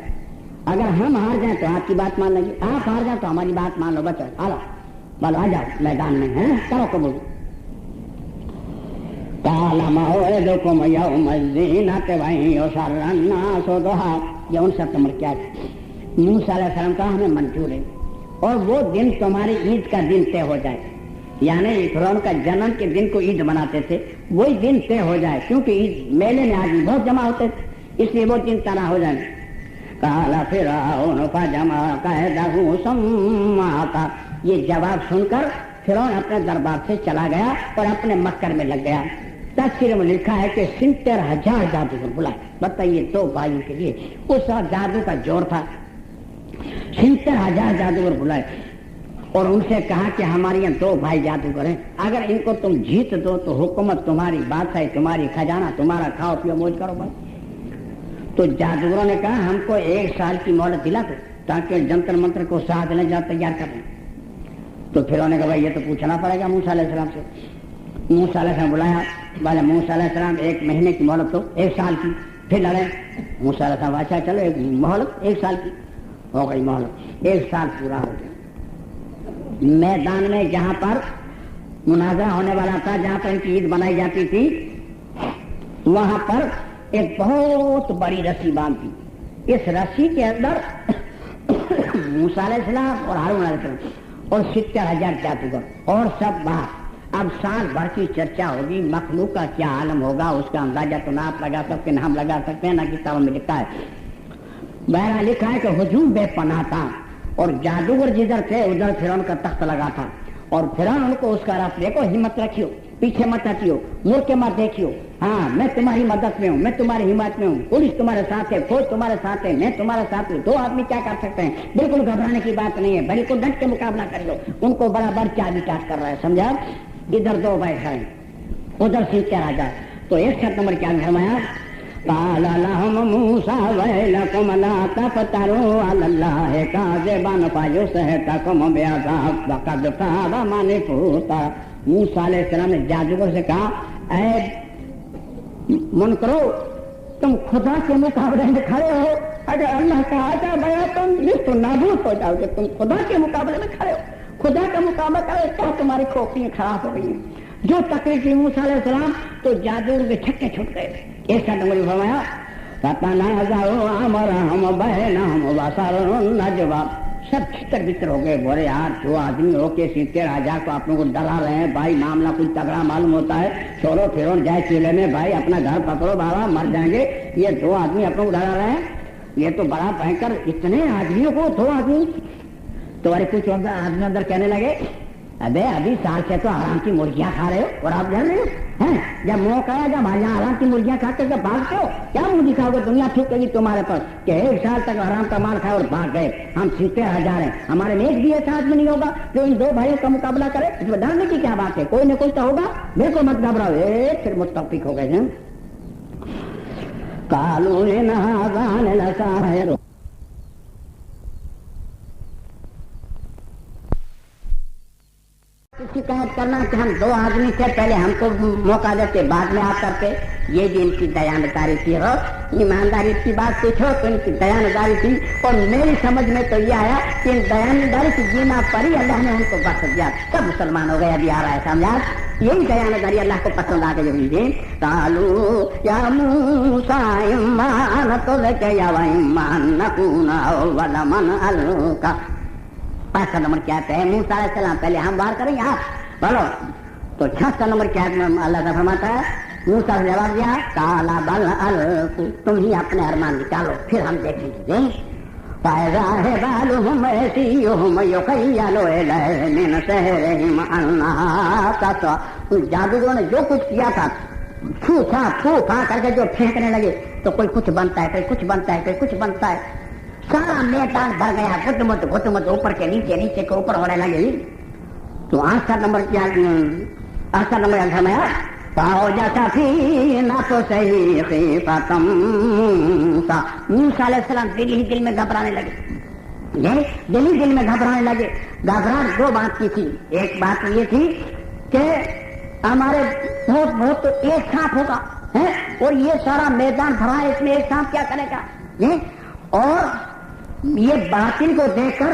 S1: اگر ہم ہار جائیں تو آپ کی بات مان لیں گے، آپ ہار جائیں تو ہماری بات مان لو. بچو بولو آ جاؤ میدان میں ہے کرو قبول. قَالَ مَوْعِدُكُمْ يَوْمُ الزِّينَةِ وَأَن يُحْشَرَ النَّاسُ ضُحًى. یہ 59 نمبر کیا ہے موسیٰ علیہ السلام کا ہمیں منظور ہے، اور وہ دن تمہاری عید کا دن طے ہو جائے، یعنی فرعون کا جنم کے دن کو عید مناتے تھے، وہی دن طے ہو جائے، کیونکہ عید میلے میں آدمی بہت جمع ہوتے تھے، اس لیے وہ دن طے ہو جائے۔ قال فرعون فجمع قیدہ ثم أتى، یہ جواب سن کر فرعون اپنے دربار سے چلا گیا اور اپنے مکر میں لگ گیا۔ تفسیر میں لکھا ہے کہ 70,000 جادوگر بلائے، بتائیے 2 بھائیوں کے لیے اس وقت جادو کا زور تھا، 70,000 جادوگر بلائے اور ان سے کہا کہ ہمارے یہاں 2 بھائی جادوگر ہیں، اگر ان کو تم جیت دو تو حکومت تمہاری، بادشاہی تمہاری، خزانہ تمہارا، کھاؤ پیو موج کرو بس۔ تو جادوگروں نے کہا ہم کو 1 سال کی مہلت دلا دو تاکہ جنتر منتر کو ساتھ لے جا تیار کر لیں۔ تو پھر انہوں نے کہا بھائی یہ تو پوچھنا پڑے گا موسیٰ علیہ السلام سے۔ موسیٰ علیہ السلام بلایا، بولے موسیٰ علیہ السلام 1 مہینے کی مہلت تو 1 سال کی، پھر لڑے۔ موسیٰ علیہ السلام اچھا چلو مہلت 1 سال کی ہو گئی، مہلت 1 سال پورا ہو گیا۔ میدان میں جہاں پر مناظرہ ہونے والا تھا، جہاں پر ان کی عید منائی جاتی تھی، وہاں پر ایک بہت بڑی رسی باندھی، اس رسی کے اندر موسیٰ علیہ السلام اور ہارون علیہ السلام اور 70,000 جادوگر اور سب باہر۔ اب سال بھر کی چرچا ہوگی، مخلوق کا کیا عالم ہوگا اس کا اندازہ تو نہ آپ لگا سکتے نہ ہم لگا سکتے ہیں، نہ کتابوں میں لکھا ہے۔ بہرحال لکھا ہے کہ ہجوم بے پناہ تھا اور جادوگر جدھر تھے ادھر فرعون کا تخت لگا تھا، اور فرعون ان کو اس کا رفت دیکھو، ہمت رکھیو، پیچھے مت ہٹیو، مڑ کے مت دیکھیو، ہاں میں تمہاری مدد میں ہوں، میں تمہاری حمایت میں ہوں، پولیس تمہارے ساتھ ہے، فوج تمہارے ساتھ ہے، میں تمہارے ساتھ ہوں، 2 آدمی کیا کر سکتے ہیں، بالکل گھبرانے کی بات نہیں ہے، بالکل ڈٹ کے مقابلہ کر لو۔ ان کو برابر چابی چاٹ کر رہا ہے، سمجھا؟ ادھر 2 بھائی کھڑے، ادھر 70,000۔ تو 61 نمبر کیا فرمایا؟ قال لهم موسى ويلكم لا تفتروا على الله كاذبا فيسحتكم بعذاب فقد تاب من فوتا۔ موسیٰ علیہ السلام نے جادوگر سے کہا اے منکرو، تم خدا کے مقابلے میں کھڑے ہو، اگر اللہ کا آجا گیا تم نصف نابود ہو جاؤ گے، تم خدا کے مقابلے میں کھڑے ہو، خدا کا مقابلہ کرے کیا تمہاری کھوپڑیاں خراب ہو گئی ہیں۔ جو تقریر کی موسیٰ علیہ السلام تو جادوگر کے چھکے چھٹ گئے۔ ایک نمبر فرمایا فتنازعوا امرهم بینہم واسروا النجوى، سب چھتر بتر ہو گئے، بولے یار 2 آدمی ہو کے 70,000 کو آپ لوگوں کو ڈرا رہے ہیں، بھائی معاملہ کچھ تگڑا معلوم ہوتا ہے، چھوڑو پھرو جائے چیلے میں، بھائی اپنا گھر پکڑو بابا مر جائیں گے، یہ 2 آدمی آپ لوگوں کو ڈرا رہے ہیں، یہ تو بڑا بھینکر، اتنے آدمیوں کو 2 آدمی۔ تو ارے کچھ آدمی اندر کہنے لگے ابے ابھی سال سے تو آرام کی مرغیاں کھا رہے ہو اور آپ جان رہے ہیں، جب موقع ہے جب یہاں آرام کی مرغیاں کھا کر جب بھاگتے ہو، کیا منہ دکھاؤ گے، دنیا تھوکے گی تمہارے پر کہ 1 سال تک آرام کا مال کھائے اور بھاگ گئے، ہم 70,000 ہیں، ہمارے میں ایک بھی ایسا آدمی نہیں ہوگا جو ان 2 بھائیوں کا مقابلہ کرے، اس میں ڈرنے کی کیا بات ہے، کوئی نہ کوئی تو ہوگا، بالکل مت گھبراؤ۔ پھر متفق ہو گئے ہیں۔ قالوا ان هذان لساحر، شکایت کرنا کہ ہم 2 آدمی تھے، پہلے ہم کو موقع دیتے بعد میں آپ کرتے، یہ بھی ان کی دیانتداری تھی۔ اور ایمانداری کی بات پوچھو تو ان کی دیانتداری تھی، اور میری سمجھ میں تو یہ آیا کہ ان دیانتداری کی جینا پری اللہ نے ان کو بخش دیا، سب مسلمان ہو گئے۔ ابھی آ رہا ہے سمجھا، یہی دیانتداری اللہ کو پسند آ گئی ہوئی۔ قالوا یا موسیٰ اما ان تلقی و اما ان نکون اول من القی۔ 5 نمبر کیا ہے؟ موسیٰ علیہ السلام پہلے ہم بار کریں گے، آپ بولو۔ تو 6 نمبر کیا اللہ تعالیٰ فرماتا ہے، موسیٰ نے جواب دیا قال بل القوا، تم ہی اپنے ارمان نکالو پھر ہم دیکھیں گے۔ فاذا حبالهم عصيهم يخيل اليه من سحرهم انها تسعى، جادوگروں نے جو کچھ کیا تھا پھو پھا کر کے جو پھینکنے لگے تو کوئی کچھ بنتا ہے، کوئی کچھ بنتا ہے، کوئی کچھ بنتا ہے، سارا میدان بھر گیا، گھٹ مت اوپر کے نیچے، نیچے کے اوپر ہونے لگی۔ تو 8 نمبر کیا 8 نمبر فرمایا پاؤ جیسا فی نفسہ خیفۃ موسیٰ، موسیٰ علیہ السلام دل ہی دل میں گھبرانے لگے، دل ہی دل میں گھبرانے لگے۔ گھبراہٹ 2 بات کی تھی، ایک بات یہ تھی کہ ہمارے بہت تو ایک سانپ ہوگا اور یہ سارا میدان بھرا ہے، اس میں ایک سانپ کیا کرے گا، اور یہ باطل کو دیکھ کر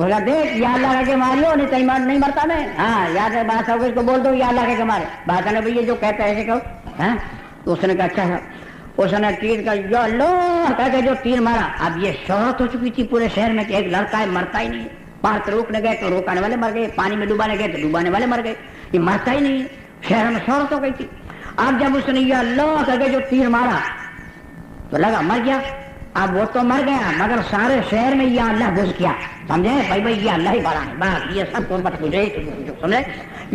S1: بولا دیکھ یا اللہ کہہ کے ماریو نہیں مرتا میں. ہاں یاد ہے بادشاہ کو اس کو بول دو یا اللہ کہہ کے مارے. بادشاہ نے بھائی جو کہتا ہے ایسے کہو. ہاں اس نے کہا اچھا. اس نے تیر کا یا اللہ کہہ کے جو تیر مارا. اب یہ شہرت ہو چکی تھی پورے شہر میں کہ ایک لڑکا ہے مرتا ہی نہیں. باہر روکنے گئے تو روکنے والے مر گئے, پانی میں ڈوبانے گئے تو ڈوبانے والے مر گئے, یہ مرتا ہی نہیں. شہر میں شہرت ہو گئی تھی. اب جب اس نے یا اللہ کہہ کے جو تیر مارا تو لگا مر گیا. اب وہ تو مر گیا مگر سارے شہر میں یا اللہ گھس گیا. سمجھے بھائی یہ اللہ ہی بڑا ہے بس, یہ سب کو مت پوچھے سمجھے.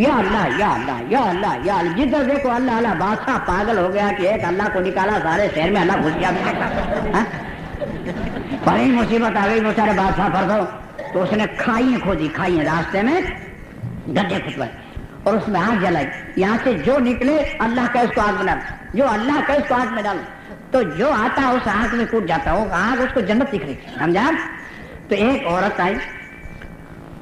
S1: یا اللہ یا اللہ یا اللہ یا اللہ, جدھر دیکھو اللہ اللہ. بادشاہ پاگل ہو گیا کہ ایک اللہ کو نکالا سارے شہر میں اللہ گھس گیا. بڑی مصیبت آ گئی وہ سارے بادشاہ پر. تو اس نے کھائیاں کھودی, کھائیاں راستے میں گڈھے کھدوائے اور اس میں آگ جلائی. یہاں سے جو نکلے اللہ کا اس کو آگ میں ڈال, جو اللہ کا اس کو آگ میں ڈال. تو جو آتا اس آگ میں کود جاتا, وہ آگ اس کو جنت دکھ رہی تھی. سمجھا. تو ایک عورت آئی,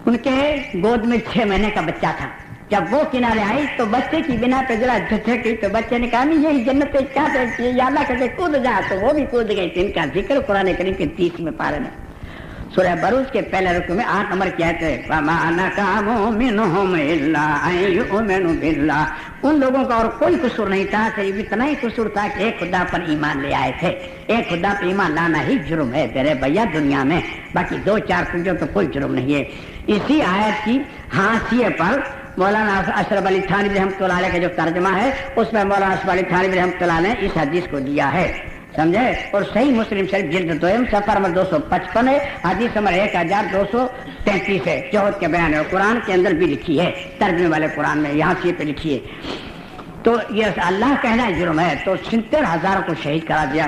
S1: ان کے گود میں 6 مہینے کا بچہ تھا. جب وہ کنارے آئی تو بچے کی بنا پہ ذرا جھٹکی تو بچے نے کہا یہی جنت کیا دیکھتی ہے یا اللہ کہتے کود جا. تو وہ بھی کود گئی. ان کا ذکر قرآن کریم کے 30 پارے میں سورہ بروج کے پہلے رکوع میں 8 نمبر کی آیت ہے وَمَا نَقَمُوا مِنْهُمْ إِلَّا أَن يُؤْمِنُوا بِاللَّهِ. ان لوگوں کا اور کوئی قصور نہیں تھا, صرف اتنا ہی قصور تھا کہ ایک خدا پر ایمان لے آئے تھے. ایک خدا پر ایمان لانا ہی جرم ہے میرے بھیا دنیا میں, باقی 2-4 پوجو تو کوئی جرم نہیں ہے. اسی آیت کی حاشیے پر مولانا اشرف علی تھانوی رحمۃ اللہ علیہ کا جو ترجمہ ہے اس میں مولانا اشرف علی تھانوی رحمۃ اللہ علیہ نے اس حدیث کو دیا ہے. سمجھے. اور صحیح مسلم شریف جلد 2 صفحہ نمبر 255 ہے, حدیث نمبر 1233 ہے. جوہد کے بیان ہے, قرآن کے اندر بھی لکھی ہے, ترجمے والے قرآن میں یہاں سے پہ لکھی ہے. تو یہ اللہ کہنا جرم ہے. تو 70,000 کو شہید کرا دیا.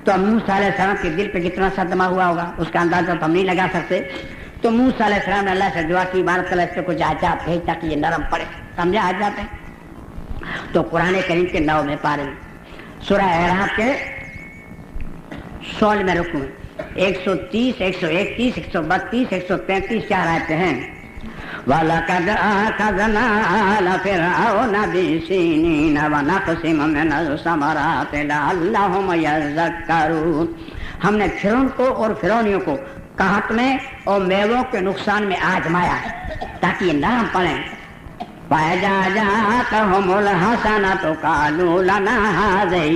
S1: تو موسیٰ علیہ السلام کے دل پہ کتنا صدمہ ہوا ہوگا اس کا اندازہ تو ہم نہیں لگا سکتے. تو موسیٰ علیہ السلام نے اللہ سے دعا کی, بارک اللہ اس پہ کچھ آجات بھیج تاکہ یہ نرم پڑے. سمجھا آ جاتے ہیں. تو قرآن کریم کے 9 پارے سورہ اعراف کے 16 میں رکوع 130, 131, 132, 133 4 آیتیں ہیں. وَلَقَدْ أَخَذْنَا آلَ فِرْعَوْنَ بِالسِّنِينَ وَنَقْصٍ مِّنَ الثَّمَرَاتِ لَعَلَّهُمْ يَذَّكَّرُونَ. ہم نے فرعون کو اور فرعونیوں کو قحط میں اور میووں کے نقصان میں آزمایا تاکہ یہ نرم پڑیں. وَإِذَا جَاءَتْهُمُ الْحَسَنَةُ قَالُوا لَنَا هَٰذِهِ.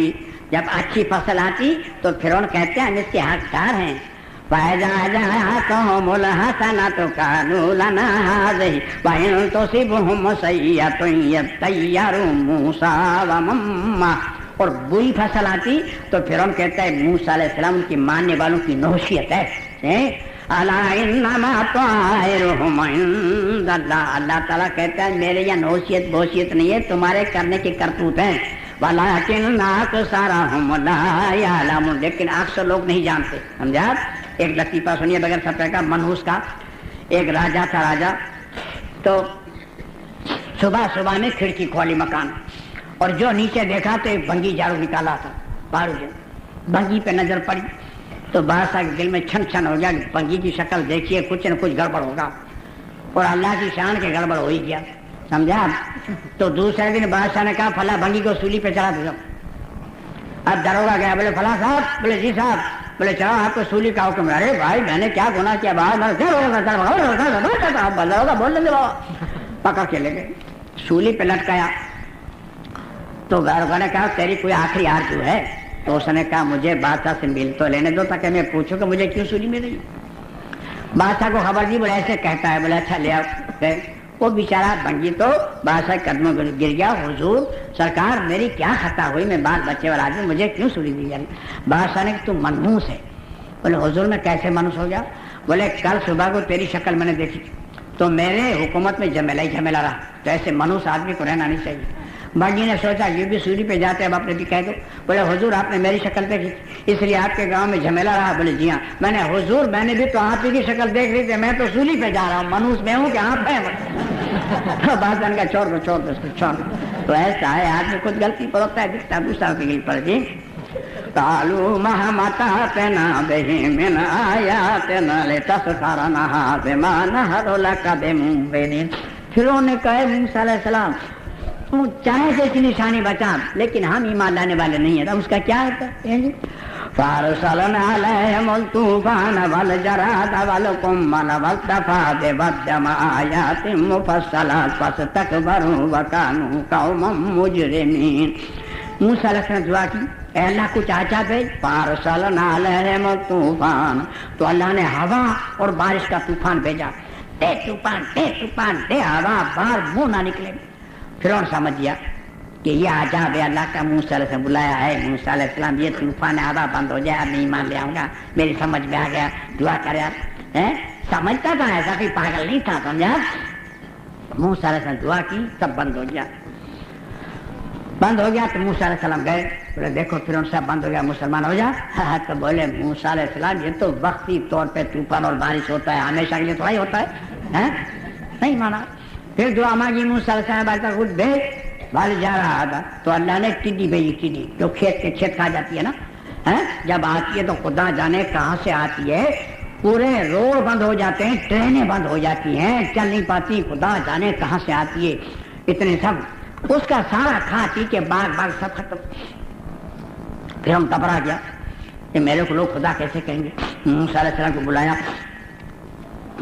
S1: جب اچھی فصل آتی تو فرعون کہتے ہیں ہم اس کے حقدار ہیں. فَإِذَا جَاءَتْهُمُ الْحَسَنَةُ قَالُوا لَنَا هَٰذِهِ وَإِن تُصِبْهُمْ سَيِّئَةٌ يَطَّيَّرُوا مُوسَىٰ وَمَن مَّعَهُ. اور بری فصل آتی تو فرعون کہتا ہے موسیٰ علیہ السلام کی ماننے والوں کی نوحیت ہے. الا انما طائرهم عند اللہ. اللہ تعالیٰ کہتا ہے میرے یہاں نوحیت بوشیت نہیں ہے, تمہارے کرنے کی کرتوت ہیں. وَلَٰكِنَّ أَكْثَرَهُمْ لَا يَعْلَمُونَ. لیکن اکثر لوگ نہیں جانتے. سمجھا. ایک لطیفہ سنیے بغیر سفر کا, منحوس کا. ایک راجا تھا. راجا تو صبح میں کھڑکی کھولی مکان اور جو نیچے دیکھا تو ایک بھنگی جھاڑو نکالا تھا. بھنگی پہ نظر پڑی تو بادشاہ کے دل میں چھن ہو گیا. بھنگی کی شکل دیکھیے کچھ نہ کچھ گڑبڑ ہوگا, اور اللہ کی شان کے گڑبڑ ہو ہی گیا. سمجھا. تو دوسرے دن بادشاہ نے کہا فلاں بھنگی کو سولی پہ چڑھا دو. اب دروگا گیا, بولے فلاں صاحب, بولے جی صاحب, بولے چلو آپ کو سولی کا حکم. ارے بھائی میں نے کیا گناہ کیا, باہر دروگا بول لیں گے بابا. پکڑ کے لے گئے, سولی پہ لٹکایا. تو دروگا نے کہا تیری کوئی آخری آرزو ہے؟ تو اس نے کہا مجھے بادشاہ سے مل تو لینے دو تاکہ میں پوچھوں کہ مجھے کیوں سولی مل رہی. بادشاہ کو خبر دی, بولے ایسے کہتا ہے. بولے اچھا لے آؤ. وہ بیچارہ بھنگی تو بادشاہ قدموں گر گیا. حضور سرکار میری کیا خطا ہوئی, میں بال بچے والا آدمی, مجھے کیوں سولی دی جائے؟ بادشاہ نے کہ تم منحوس ہے. بولے حضور میں کیسے منحوس ہو گیا؟ بولے کل صبح کو تیری شکل میں نے دیکھی تو میرے حکومت میں جھمیلا ہی جھمیلا رہا. تو ایسے منحوس آدمی کو رہنا نہیں چاہیے. بھنگی نے سوچا یہ بھی سولی پہ جاتے, اب آپ نے بھی کہہ دو. بولے حضور آپ نے میری شکل دیکھی اس لیے آپ کے گاؤں میں جھمیلا رہا. بولے جی ہاں. میں نے حضور میں نے بھی تو آپ ہی کی شکل دیکھ رہی تھی, میں تو سولی پہ جا رہا ہوں, منحوس میں ہوں کہ آپ ہیں. بادشاہ کا چھوڑ دو. تو ایسا ہے آدمی خود غلطی پر ہوتا ہے, دکھتا دوسرا کی پر. جی قالوا مهما تاتنا به من آیاتنا لتسخرنها بما نحن لك بمؤمنين. پھر انہوں نے کہا موسیٰ علیہ السلام تو چاہے سے نشانی بچا لیکن ہم ایمان لانے والے نہیں ہیں. اس کا کیا ہوتا ہے؟ فارسلنا علیہم الطوفان والجراد والقمل والضفادع والدم آیات مفصلات فاستکبروا وکانوا قوما مجرمین۔ موسیٰ علیہ السلام دعا کی، اے اللہ کچھ آچا بھیج۔ فارسلنا علیہم الطوفان، تو اللہ نے ہوا اور بارش کا طوفان بھیجا، دے طوفان دے طوفان دے ہوا، باہر منہ نہ نکلے۔ فرعون سمجھ گیا کہ یہ عجاب ہے اللہ کا۔ موسیٰ علیہ السلام بلایا ہے، موسیٰ علیہ السلام یہ طوفان ہوا بند ہو جائے، اب میں ایمان لے آؤں گا، میری سمجھ میں آ گیا، دعا کر یار۔ سمجھتا تھا، ایسا کوئی پاگل نہیں تھا، سمجھا۔ موسیٰ علیہ السلام دعا کی، سب بند ہو گیا۔ بند ہو گیا تو موسیٰ علیہ السلام گئے، بولے دیکھو فرعون صاحب بند ہو گیا، مسلمان ہو جا۔ تو بولے موسیٰ علیہ السلام یہ تو وقتی طور پہ طوفان اور بارش ہوتا ہے، ہمیشہ کے لیے تھوڑا ہی ہوتا ہے، نہیں مانا۔ پھر دعا مانگی موسیٰ علیہ السلام بارتا خود بھیج، بارش جا رہا تھا تو اللہ نے ٹڈی بھیجی، ٹڈی جو کھیت کے کھیت کھا جاتی ہے نا، جب آتی ہے تو خدا جانے کہاں سے آتی ہے، پورے روڈ بند ہو جاتے ہیں، ٹرینیں بند ہو جاتی ہیں، چل نہیں پاتی، خدا جانے کہاں سے آتی ہے، اتنے سب اس کا سارا کھاتی کے باغ سب ختم۔ پھر ہم گھبرا گیا کہ میرے کو لوگ خدا کیسے کہیں گے۔ موسیٰ علیہ السلام کو بلایا،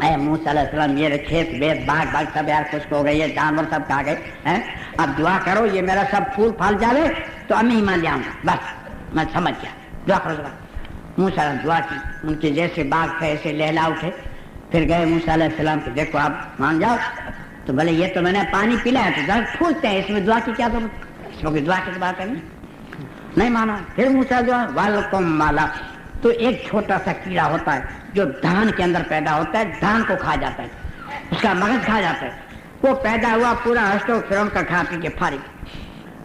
S1: اے موسیٰ علیہ السلام میرے کھیت بیت باغ سب یار خشک ہو گئی ہے، جانور سب کھا گئے ہیں، اب دعا کرو یہ میرا سب پھول پھل جاوے تو میں ایمان لے آؤں گا، بس میں سمجھ گیا، دعا کرو ذرا۔ موسیٰ علیہ دعا کی، ان کے جیسے باغ تھے ایسے لہلا اٹھے۔ پھر گئے موسیٰ علیہ السلام کہ دیکھو آپ مان جاؤ، تو بولے یہ تو میں نے پانی پلایا تو درخت پھولتے ہیں، اس میں دعا کی کیا ضرورت، اس میں کوئی دعا کی بات ہے نہیں مانا۔ پھر موسیٰ دعا والکم مالا، تو ایک چھوٹا سا کیڑا ہوتا ہے جو دھان کے اندر پیدا ہوتا ہے، دھان کو کھا جاتا ہے، اس کا مغز کھا جاتا ہے، وہ پیدا ہوا پورا ہسٹو فرعون کا کھا پی کے فارغ،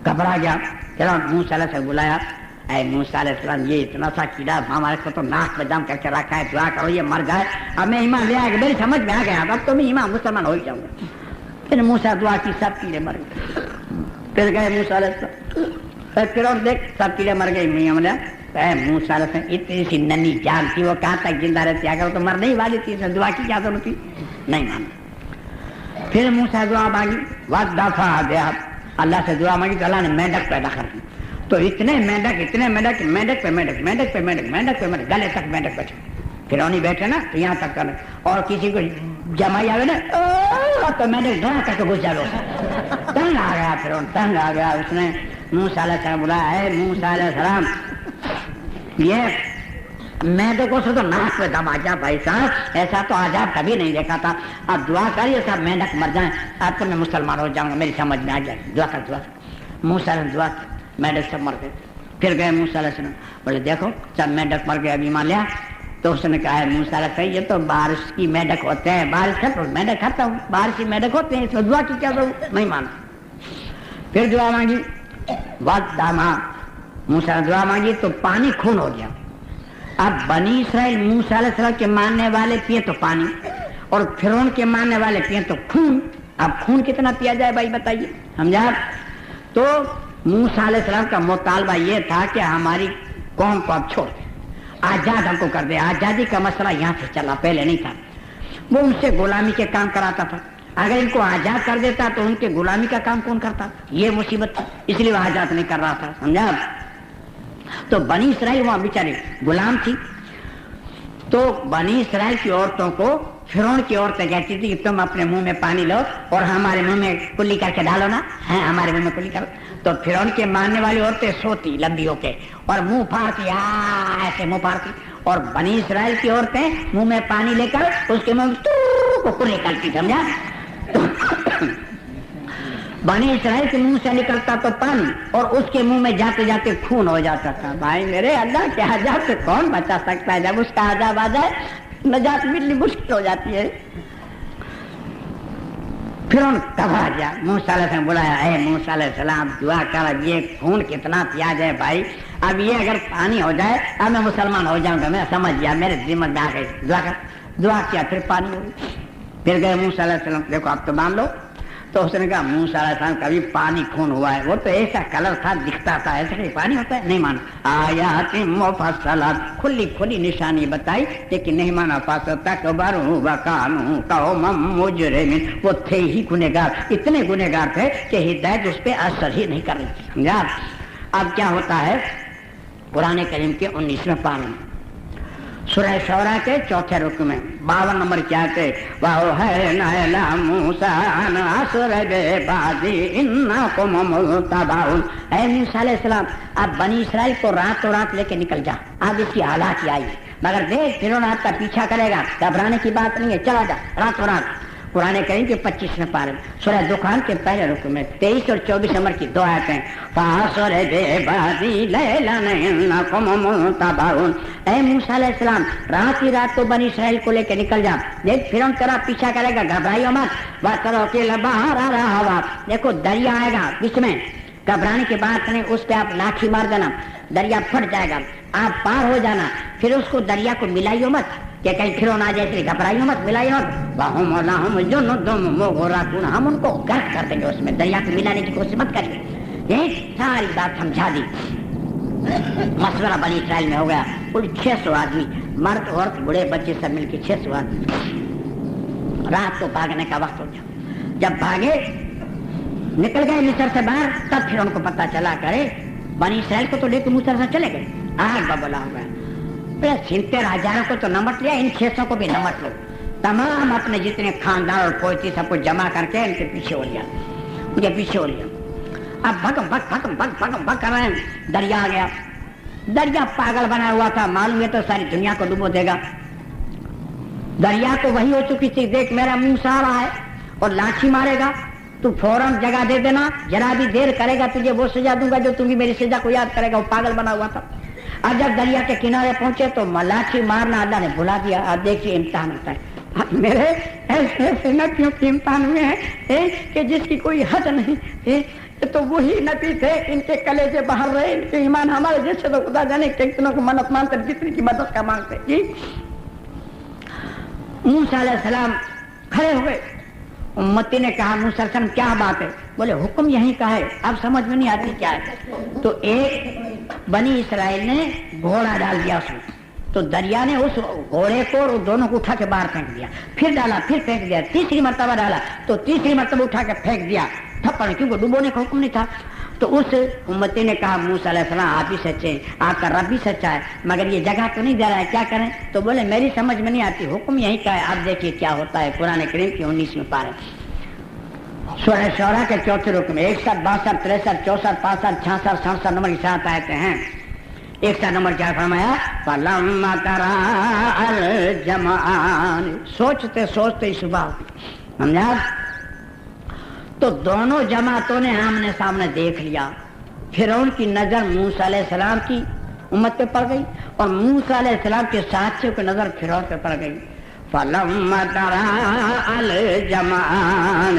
S1: گھبرا گیا۔ پھر موسیٰ علیہ السلام بلایا، اے موسیٰ علیہ السلام یہ اتنا سا کیڑا ہمارے کو تو ناک میں جام کر کے رکھا ہے، دعا کرو یہ مر جائے، اب میں ایمان لے آ گیا، میری سمجھ میں آ گیا، اب تو میں ایمان مسلمان ہو ہی جاؤں گا۔ پھر موسیٰ دعا کی، سب کیڑے مر گئے۔ پھر گئے موسیٰ علیہ السلام، فرعون دیکھ سب کیڑے مر گئے، اے موسیٰ علیہ السلام اتنی سی ننھی جان تھی، وہ کہاں تک زندہ رہتی، اگر تو مرنے ہی والی تھی، دعا کی کیا ضرورت تھی، نہیں مانا۔ پھر موسیٰ دعا مانگی، والضفادع، اللہ سے دعا مانگی تو اللہ نے مینڈک پیدا کر دی، تو اتنے مینڈک مینڈک پہ مینڈک گلے تک مینڈک بیٹھے، فرعونی بیٹھے نا تو یہاں تک کرنے، اور کسی کو جمائی آئے نا تو مینڈک ڈرا کر کے گھس جاوے، تنگ آ گیا فرعون، تنگ آ گیا، اس نے موسیٰ علیہ السلام بلایا، ہے موسیٰ علیہ السلام یہ مینڈک کو تو ناک پہ دم آ جا بھائی صاحب، ایسا تو عذاب کبھی نہیں دیکھا تھا، اب دعا کر یہ سب مینڈک مر جائیں، اب تو میں مسلمان ہو جاؤں گا، میری سمجھ میں آ جائے، دعا کر۔ موسیٰ علیہ دعا کی، مینڈک سب مر گئے۔ پھر گئے موسیٰ علیہ السلام، بولے دیکھو سب مینڈک مر گئے، اب ایمان لیا، تو اس نے کہا ہے موسیٰ علیہ السلام یہ تو بارش کی مینڈک ہوتے ہیں، بارش ختم مینڈک ختم، بارش کی مینڈک ہوتے ہیں، اس میں دعا کی کیا ضرورت، نہیں مانا۔ پھر دعا مانگی، والدم، موسیٰ نے دعا مانگی تو پانی خون ہو گیا۔ اب بنی اسرائیل موسیٰ علیہ السلام کے ماننے والے پیے تو پانی، اور فرعون کے ماننے والے پیے تو خون، اب خون کتنا پیا جائے بھائی بتائیے، سمجھا۔ تو موسیٰ علیہ السلام کا مطالبہ یہ تھا کہ ہماری قوم کو اب چھوڑ دیں، آزاد ہم کو کر دے، آزادی کا مسئلہ یہاں سے چلا، پہلے نہیں تھا، وہ ان سے غلامی کے کام کراتا تھا، اگر ان کو آزاد کر دیتا تو ان کے غلامی کا کام کون کرتا، یہ مصیبت تھی، اس لیے وہ آزاد نہیں کر رہا تھا، سمجھا۔ تو بنی اسرائیل وہاں بیچارے غلام تھی، تو بنی اسرائیل کی عورتوں کو فرعون کی عورتیں کہتی تھی کہ تم اپنے منہ میں پانی لو اور ہمارے منہ میں کلی کر کے ڈالو نا، ہمارے منہ میں کلی کرو، تو فرعون کے ماننے والی عورتیں سوتی لمبی ہو کے اور منہ پھاڑتی، ایسے منہ پھاڑتی، اور بنی اسرائیل کی عورتیں منہ میں پانی لے کر اس کے منہ کو کلی کرتی، سمجھا۔ بنی اسرائیل کے منہ سے نکلتا تو پانی اور اس کے منہ میں جاتے جاتے خون ہو جاتا تھا۔ بھائی میرے اللہ کے عذاب سے کون بچا سکتا ہے، جب اس کا عذاب آ جائے نجات ملنی مشکل ہو جاتی ہے۔ پھر ان گھبرا گیا، موسیٰ علیہ السلام بلایا، اے موسیٰ علیہ السلام دعا کر، یہ خون کتنا پیا جائے بھائی، اب یہ اگر پانی ہو جائے اب میں مسلمان ہو جاؤں گا، میں سمجھ گیا، میرے ذمہ میں آ گئی، دعا کر۔ دعا کیا، پھر پانی ہو گئی۔ پھر گئے موسیٰ علیہ السلام، دیکھو آپ تو مان لو، تو اس نے کہا موسیٰ علیہ السلام کبھی پانی خون ہوا ہے، وہ تو ایسا کلر تھا، دکھتا تھا، ایسا کہ پانی ہوتا ہے، نہیں مانا۔ آیات مفصلات، کھلی کھلی نشانی بتائی لیکن نہیں مانا۔ فاستکبروا وکانوا قوما مجرمین، وہ تھے ہی گنہگار، اتنے گنہگار تھے کہ ہدایت اس پہ اثر ہی نہیں کر رہی تھی، سمجھا۔ اب کیا ہوتا ہے، قرآن کریم کے 19ویں پارے میں سورہ شعراء کے 4 رکوع میں 52 نمبر کیا کہ وَأَوْحَيْنَا إِلَىٰ مُوسَىٰ أَنْ أَسْرِ بِعِبَادِي إِنَّكُمْ مُتَّبَعُونَ۔ اے موسیٰ علیہ السلام آپ بنی اسرائیل کو راتوں رات لے کے نکل جا، اب اس کی حالات ہی آئی مگر دیکھ فرعون آپ کا پیچھا کرے گا، گھبرانے کی بات نہیں ہے، چلا جا راتوں رات۔ قرآن کریم کے 25ویں پارے سورہ دخان کے پہلے رکوع میں 23 اور 24 نمبر کی 2 آیتیں فَأَسْرِ بِعِبَادِي لَيْلًا إِنَّكُمْ مُتَّبَعُونَ۔ اے موسیٰ علیہ السلام رات ہی رات کو بنی اسرائیل کو لے کے نکل جا، دیکھ فرعون تیرا پیچھا کرے گا، گھبرائیو مت۔ وَتَرَكِ الْبَحْرَ رَهْوًا، دیکھو دریا آئے گا بیچ میں، گھبرانے کی بات نہیں، اس پہ آپ لاٹھی مار دینا، دریا پھٹ جائے گا، آپ پار ہو جانا، پھر اس کو دریا کو ملائیو مت کہ کہیں فرعون آ جائے، گھبرائیو مت، ملائیو مت۔ وَهُمْ لَهُمْ جُنُودٌ مُغْرَقُونَ، ہم ان کو غرق کر دیں گے اس میں، دریا کو ملانے کی کوشش مت کریے۔ یہ ساری بات سمجھا دی، مشورہ بنی اسرائیل میں ہو گیا، کل 600 آدمی، مرد عورت بوڑھے بچے سب مل کے 600 آدمی، رات کو بھاگنے کا وقت ہو گیا۔ جب بھاگے نکل گئے مصر سے باہر، تب پھر ان کو پتہ چلا کرے بنی اسرائیل کو تو لے کے مصر سے چلے گئے، آگ ببولا ہو گیا۔ 70,000 کو تو نمٹ لیا، ان 600 کو بھی نمٹ لو، تمام اپنے جتنے خاندان اور پوتی سب کو جمع کر کے ان کے پیچھے ہو لیا، ان کے پیچھے ہو لیا۔ اب بھگم بھگ کر رہے ہیں، دریا آ گیا، دریا پاگل بنا ہوا تھا، معلوم ہے تو ساری دنیا کو ڈبو دے گا۔ دریا کو وہی ہو چکی تھی، دیکھ میرا موسیٰ آ رہا ہے اور لاٹھی مارے گا تو فوراً جگہ دے دینا، ذرا بھی دیر کرے گا تجھے وہ سزا دوں گا جو تم بھی میری سزا کو یاد کرے گا، وہ پاگل بنا ہوا تھا۔ اب جب دریا کے کنارے پہنچے تو لاٹھی مارنا اللہ نے بھلا دیا۔ اب دیکھیے امتحان ہوتا ہے، میرے ایسے نبیوں کے امتحان ہوئے ہیں کہ جس کی کوئی حد نہیں، تو وہی نبی تھے، ان کے کلیجے باہر رہے، ان کے ایمان ہمارے جیسے تو خدا جانے کتنوں کو منت مانتے، جتنی کی مدد کا مانگتے۔ جی موسیٰ علیہ السلام کھڑے ہوئے، امتی نے کہا موسیٰ علیہ السلام کیا بات ہے؟ بولے حکم یہیں کا ہے، اب سمجھ میں نہیں آتی کیا ہے۔ تو ایک بنی اسرائیل نے گھوڑا ڈال دیا اس میں، تو دریا نے اس گھوڑے کو اور دونوں کو اٹھا کے باہر پھینک دیا، پھر ڈالا، پھر پھینک دیا، تیسری مرتبہ ڈالا تو تیسری مرتبہ اٹھا کے پھینک دیا تھپڑ، کیونکہ ڈبونے کا حکم نہیں تھا۔ تو اس امتی نے کہا موسیٰ علیہ السلام آپ ہی سچے ہیں، آپ کا رب بھی سچا ہے، مگر یہ جگہ تو نہیں دے رہا ہے، کیا کریں؟ تو بولے میری سمجھ میں نہیں آتی، حکم یہی کا ہے، آپ دیکھیے کیا ہوتا ہے۔ قرآن کریم کی 19ویں پارے سورہ شعراء کے 4 رکوع میں 61، 62، 63، 64، 65، 66، 67 نمبر کی 7 آیتیں ہیں۔ 61 نمبر کیا فرمایا؟ فَلَمَّا تَرَاءَ الْجَمْعَانِ، سوچتے سوچتے صبح سمجھا، تو دونوں جماعتوں نے آمنے سامنے دیکھ لیا۔ فرعون کی نظر موسیٰ علیہ السلام کی امت پہ پڑ گئی اور موسیٰ علیہ السلام کے ساتھیوں کی نظر فرعون پہ پڑ گئی۔ فَلَمَّا تَرَاءَ الْجَمْعَانِ،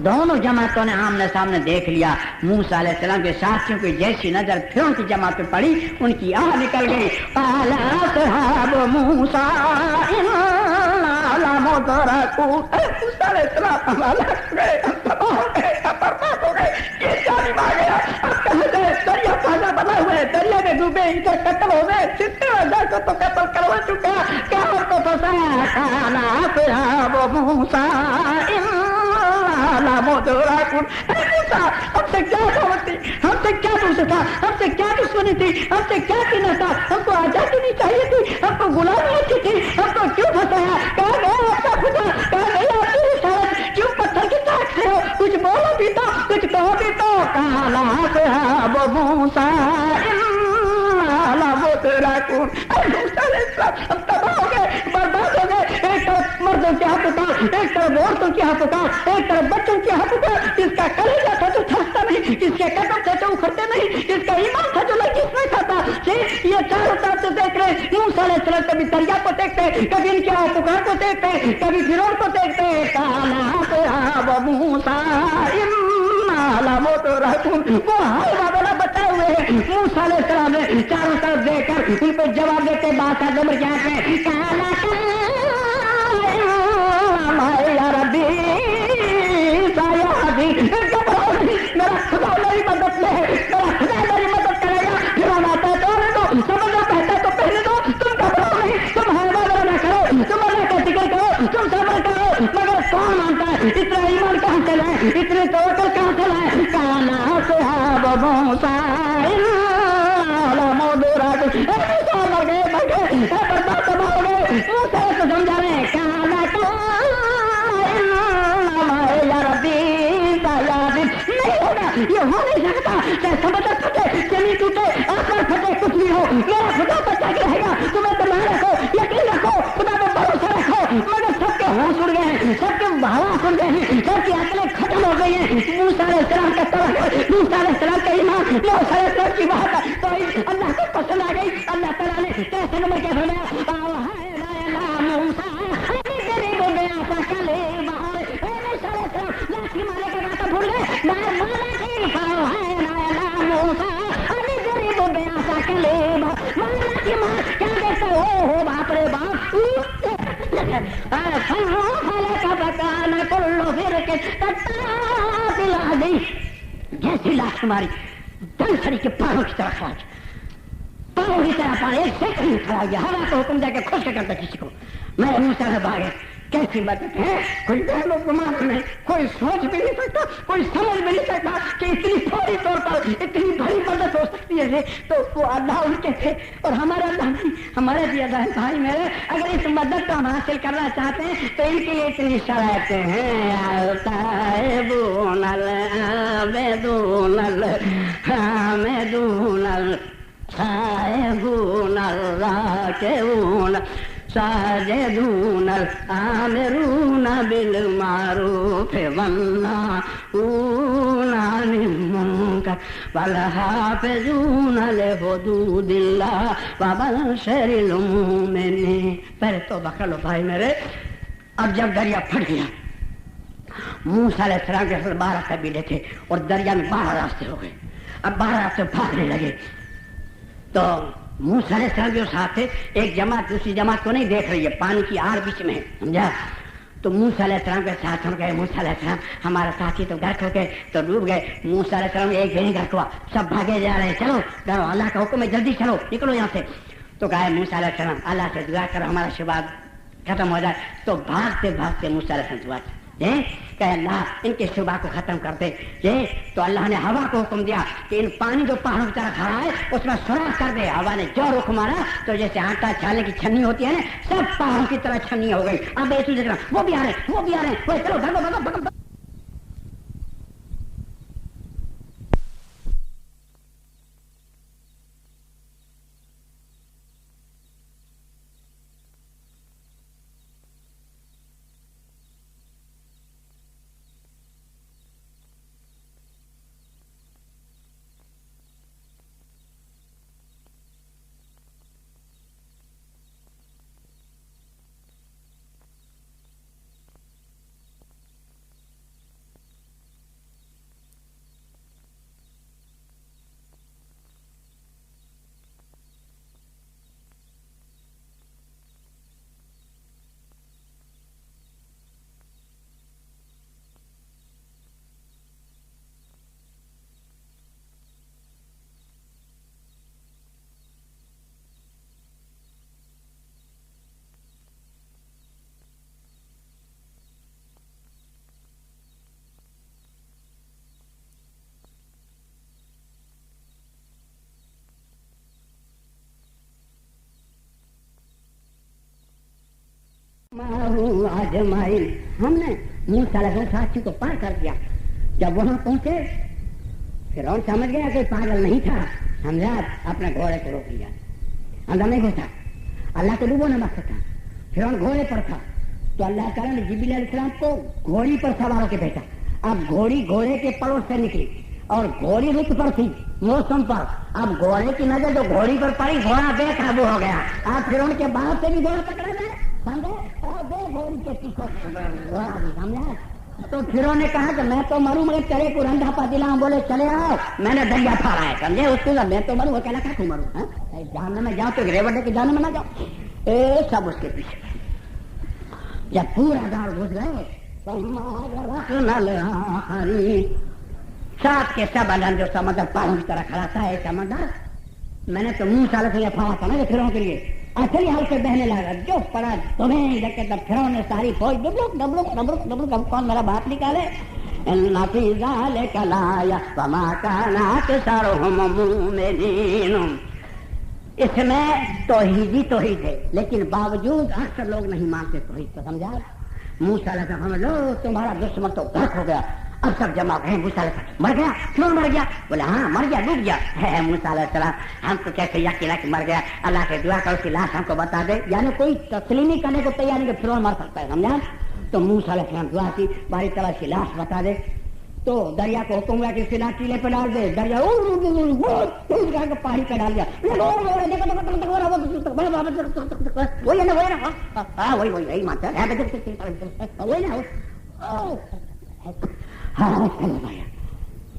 S1: دونوں جماعتوں نے آمنے سامنے دیکھ لیا، موسیٰ علیہ السلام کے ساتھیوں کی جیسی نظر فرعون کی جماعت پہ پڑی، ان کی آہ نکل گئی۔ قَالَ أَصْحَابُ مُوسَىٰ إِنَّا لَمُدْرَكُونَ، موسیٰ علیہ السلام ہم ہلاک ہو گئے، ہم تباہ ہو گئے، ہم برباد ہو گئے، یہ جانب آ گیا، اب کہاں جائے؟ دریا پاگل بنا ہوئے، دریا میں ڈوبے، ان کا قتل ہو گئے، 70,000 کو تو قتل کروا چکا، کیا اور کو پھنسایا؟ قَالَ أَصْحَابُ مُوسَىٰ لَمُدْرَكُونَ، اے موسیٰ ہم سے کیا دعوت تھی، ہم سے کیا دوست تھا، ہم سے کیا دشمنی تھی، ہم سے کیا کینہ تھا، ہم کو آزادی نہیں چاہیے تھی، ہم کو غلامی اچھی تھی، ہم کو کیوں پھنسایا؟ کہاں گیا آپ کا خدا، کہاں گیا آپ کی رسالت، کیوں پتھر کی طاق سے ہو؟ کچھ بولو بھی تو، کچھ کہو بھی تو۔ قَالَ أَصْحَابُ مُوسَىٰ إِنَّا لَمُدْرَكُونَ، اے موسیٰ علیہ السلام ہم تباہ ہو گئے، برباد ہو گئے، ایک طرف مردوں کے ہاتھوں کا، ایک طرف عورتوں کے ہاتھوں کا، ایک طرف بچوں کے ہاتھوں کا، جس کا کلیجہ تھا جو تھکتا نہیں، جس کے قدم تھے جو اکھڑتے نہیں، جس کا ایمان تھا جو لگی اس میں کھاتا، یہ چاروں طرف سے دیکھ رہے موسیٰ علیہ السلام، کبھی دریا کو دیکھتے، کبھی ان کے پکار کو دیکھتے، کبھی فرعون کو دیکھتے۔ قَالَ أَصْحَابُ مُوسَىٰ إِنَّا لَمُدْرَكُونَ، وہ ہر بابلا بچے ہوئے ہیں۔ موسیٰ علیہ السلام نے چاروں طرف دیکھ کر ان کو جواب دیتے بات نمبر کیا ہے؟ یا ربی میرا خدا میری مدد میں ہے، میرا خدا میری مدد کرے گا۔ فرعون آتا ہے تو آنے دو، سمجھو پہنتا تو پہنے دو، تم گھبراؤ نہیں، تم حیوان نہ کرو، تم اللہ کا ذکر کرو، تم صبر کرو۔ مگر کون مانتا ہے؟ اتنا ایمان کہاں سے لائے، اتنے توکل کہاں سے لائے؟ قَالَ أَصْحَابُ مُوسَىٰ إِنَّا برباد تباہ ہو گئے. موسیٰ کو سمجھا رہے ہیں کیا نہیں ہوگا, یہ ہو نہیں سکتا. چاہے سمندر پھٹے, زمین ٹوٹے, آسمان پھٹے, کچھ بھی ہو, میرا خدا بچا کے رہے گا. تمہیں تمہیں رکھو, یقین رکھو, خدا پہ بھروسہ رکھو. مگر سب کے ہوش اڑ گئے ہیں, سب کے حواس اڑ گئے ہیں, سب کی عقلیں ختم ہو گئی ہیں. موسیٰ علیہ السلام کا توکل, موسیٰ علیہ السلام کا ایمان, موسیٰ علیہ السلام کی بات تو اللہ کو پسند آ گئی. اللہ تعالیٰ نے کیسے نمبر کیا فرمایا, لاٹھی مارے کے بات بھول گئے. باپ رے باپ جیسی لاش ہماری دل سڑی کے پاؤں کی طرف آج پاؤں کی طرف آ ایک سیکنڈ کھڑا گیا. ہوا کو حکم دے کے خوش کرتا کسی کو. میں موسیٰ سے بھاگے. کیسی باتیں ہیں, کوئی دہلو گمان نہیں, کوئی سوچ بھی نہیں سکتا, کوئی سمجھ بھی نہیں سکتا کہ اتنی فوری طور پر اتنی بڑی مدد ہو سکتی ہے. تو وہ اللہ ان کے تھے اور ہمارا اللہ نہیں. ہمارے بھی اللہ ہے بھائی میرے. اگر اس مدد کو ہم حاصل کرنا چاہتے ہیں تو ان کے لیے اتنی شرائطیں ہیں. تائبون العابدون الحامدون السائحون الراکعون ساجدون الآمرون بالمعروف والناهون عن المنکر والحافظون لحدود اللہ وبشر المؤمنین. پہلے توبہ کر لو بھائی میرے. اب جب دریا پھٹ گیا, موسیٰ علیہ السلام کے اصل 12 قبیلے تھے اور دریا میں 12 راستے ہو گئے. اب 12 راستے بھاگنے لگے تو موسیٰ علیہ السلام جو ساتھ تھے, ایک جماعت دوسری جماعت کو نہیں دیکھ رہی ہے, پانی کی آڑ بیچ میں ہے, سمجھا. تو موسیٰ علیہ السلام کے ساتھ ہو گئے. موسیٰ علیہ السلام ہمارا ساتھی تو غرق ہو گئے, تو ڈوب گئے. موسیٰ علیہ السلام ایک بھی نہیں غرق ہوا, سب بھاگے جا رہے ہیں. چلو ڈرو, اللہ کا حکم ہے, جلدی چلو, نکلو یہاں سے. تو کہا موسیٰ علیہ السلام اللہ سے دعا کرو ہمارا شبہ ختم ہو جائے. تو بھاگتے بھاگتے موسیٰ علیہ السلام دعا کہ اللہ ان کے شبہ کو ختم کر دے. تو اللہ نے ہوا کو حکم دیا کہ ان پانی جو پہاڑوں کی طرح کھڑا ہے اس میں سوراخ کر دے. ہوا نے جو رخ مارا تو جیسے آٹا چھالنے کی چھنی ہوتی ہے نا, سب پہاڑوں کی طرح چھنی ہو گئی. اب ایک دوسرے وہ بھی آ رہے ہیں, وہ بھی آ رہے ہیں, وہ چلو بھگو بھگو بھگو. آجمائی. ہم نے موسیٰ علیہ السلام ساتھی کو پار کر دیا. جب وہاں پہنچے فرعون سمجھ گیا کہ پاگل نہیں تھا, سمجھا, اپنے گھوڑے کو روک لیا, اندر نہیں گھسا. اللہ کو ڈوبو نہ مقصد تھا. فرعون گھوڑے پر تھا تو اللہ تعالیٰ نے جبریل علیہ السلام کو گھوڑی پر سوار ہو کے بھیجا. اب گھوڑی گھوڑے کے پڑوس سے نکلی اور گھوڑی رک پر تھی موسم پر. اب گھوڑے کی نظر جو گھوڑی پر پڑی, گھوڑا بے قابو ہو گیا. اب فرعون کے باپ سے بھی گھوڑا پکڑا گیا, سمجھے, اور دو گھوڑی کے پیچھے سمجھا. تو فرعون نے کہا کہ میں تو مروں مگر تیرے کو رنڈا پا دلاؤں. بولے چلے آؤ, میں نے دریا پھاڑا ہے, سمجھے. اس کو میں تو مروں, وہ کہنا کیا مروں, جاننے میں جاؤں تو ریوڑے کے جانے میں نہ جاؤں. سب اس کے پیچھے. جب پورا گاؤں گھس گئے ساتھ کے سب اللہ جو سمندر پہاڑوں کی طرح کھڑا تھا, سمندر میں نے تو منہ سال سے پھاڑا تھا نا فرعون کے لیے. اصلی حال سے بہنے لگا, جو پڑا تمہیں دیکھے تب فرعون نے ساری فوج ڈبلک ڈبلک ڈبلک ڈبلک. اب کون میرا بات نکالے. ان فی ذلک لآیۃ وما کان اکثرهم مؤمنین. اس میں توحید ہے، لیکن باوجود اکثر لوگ نہیں مانتے توحید کو. سمجھا؟ موسیٰ علیہ السلام لو تمہارا دشمن تو غرق ہو گیا، اب سب جمع ہو گئے. موسیٰ علیہ السلام مر گیا؟ کیوں مر گیا؟ بولے ہاں مر گیا، ڈوب گیا. ہے موسیٰ علیہ السلام ہم کو کیسے یقین ہے کہ مر گیا؟ اللہ سے دعا کر اس کی لاش ہم کو بتا دے. یعنی کوئی تسلیمی کرنے کو تیار نہیں کہ فرعون مر سکتا ہے. سمجھا؟ تو موسیٰ علیہ السلام دعا کی باری تعالیٰ اس کی لاش بتا دے. تو دریا کو حکم ہوا کہ اس کی لاش ٹیلے پہ ڈال دے. دریا پہاڑی پہ ڈال دیا. وہی ماتا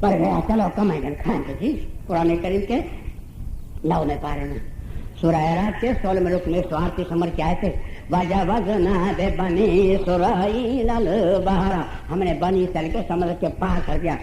S1: پر گیا. چلو کمائے گا کھان کے جی. قرآن کریم کے 9 پارے میں سورہ اعراف کے 16 رکن 138 نمبر کے آئے تھے. وَجَاوَزْنَا بِبَنِي إِسْرَائِيلَ الْبَحْرَ، ہم نے بنی اسرائیل کو سمندر کے پار کر دیا.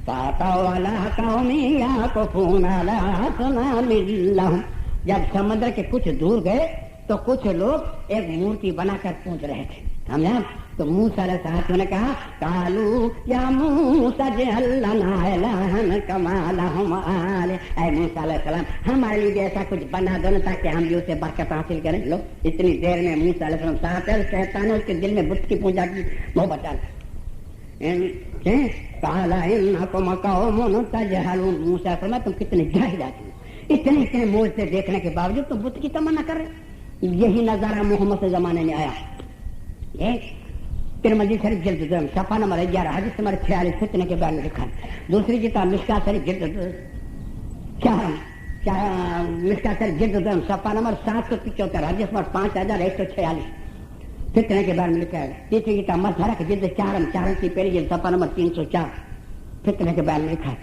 S1: فَأَتَوْا عَلَىٰ قَوْمٍ يَعْكُفُونَ عَلَىٰ أَصْنَامٍ لَّهُمْ، جب سمندر کے کچھ دور گئے تو کچھ لوگ ایک مورتی بنا کر پوج رہے تھے. سمجھا؟ تو موسیٰ علیہ السلام نے کہا قالوا یا موسیٰ اجعل لنا الہا کما لہم آلہہ، اے موسیٰ علیہ السلام ہمارے لیے ایسا کچھ بنا دو نا تاکہ ہم بھی اسے برکت حاصل کریں. لو اتنی دیر میں موسیٰ علیہ السلام ساتھ ہے، شیطان نے اس کے دل میں بت کی پوجا کی محبت ڈال. قال انکم قوم تجہلون، موسیٰ علیہ السلام تم کتنے جاہل آدمی، اتنے معجزے دیکھنے کے باوجود تم بت کی تمنا کر رہے. یہی نظارہ محمد سے زمانے میں آیا. ترمذی شریف جلد 2 صفحہ نمبر 11 حدیث نمبر 46 فتنے کے بارے میں لکھا. دوسری کتاب مشکاۃ شریف جلد 4 مشکاۃ شریف جلد 2 صفحہ نمبر 775 حدیث نمبر 5146 فتنے کے بارے میں لکھا ہے. تیسری کتاب مظہرہ جلد 4 کی پہلی جلد صفحہ نمبر 304 فتنے کے بارے میں لکھا ہے.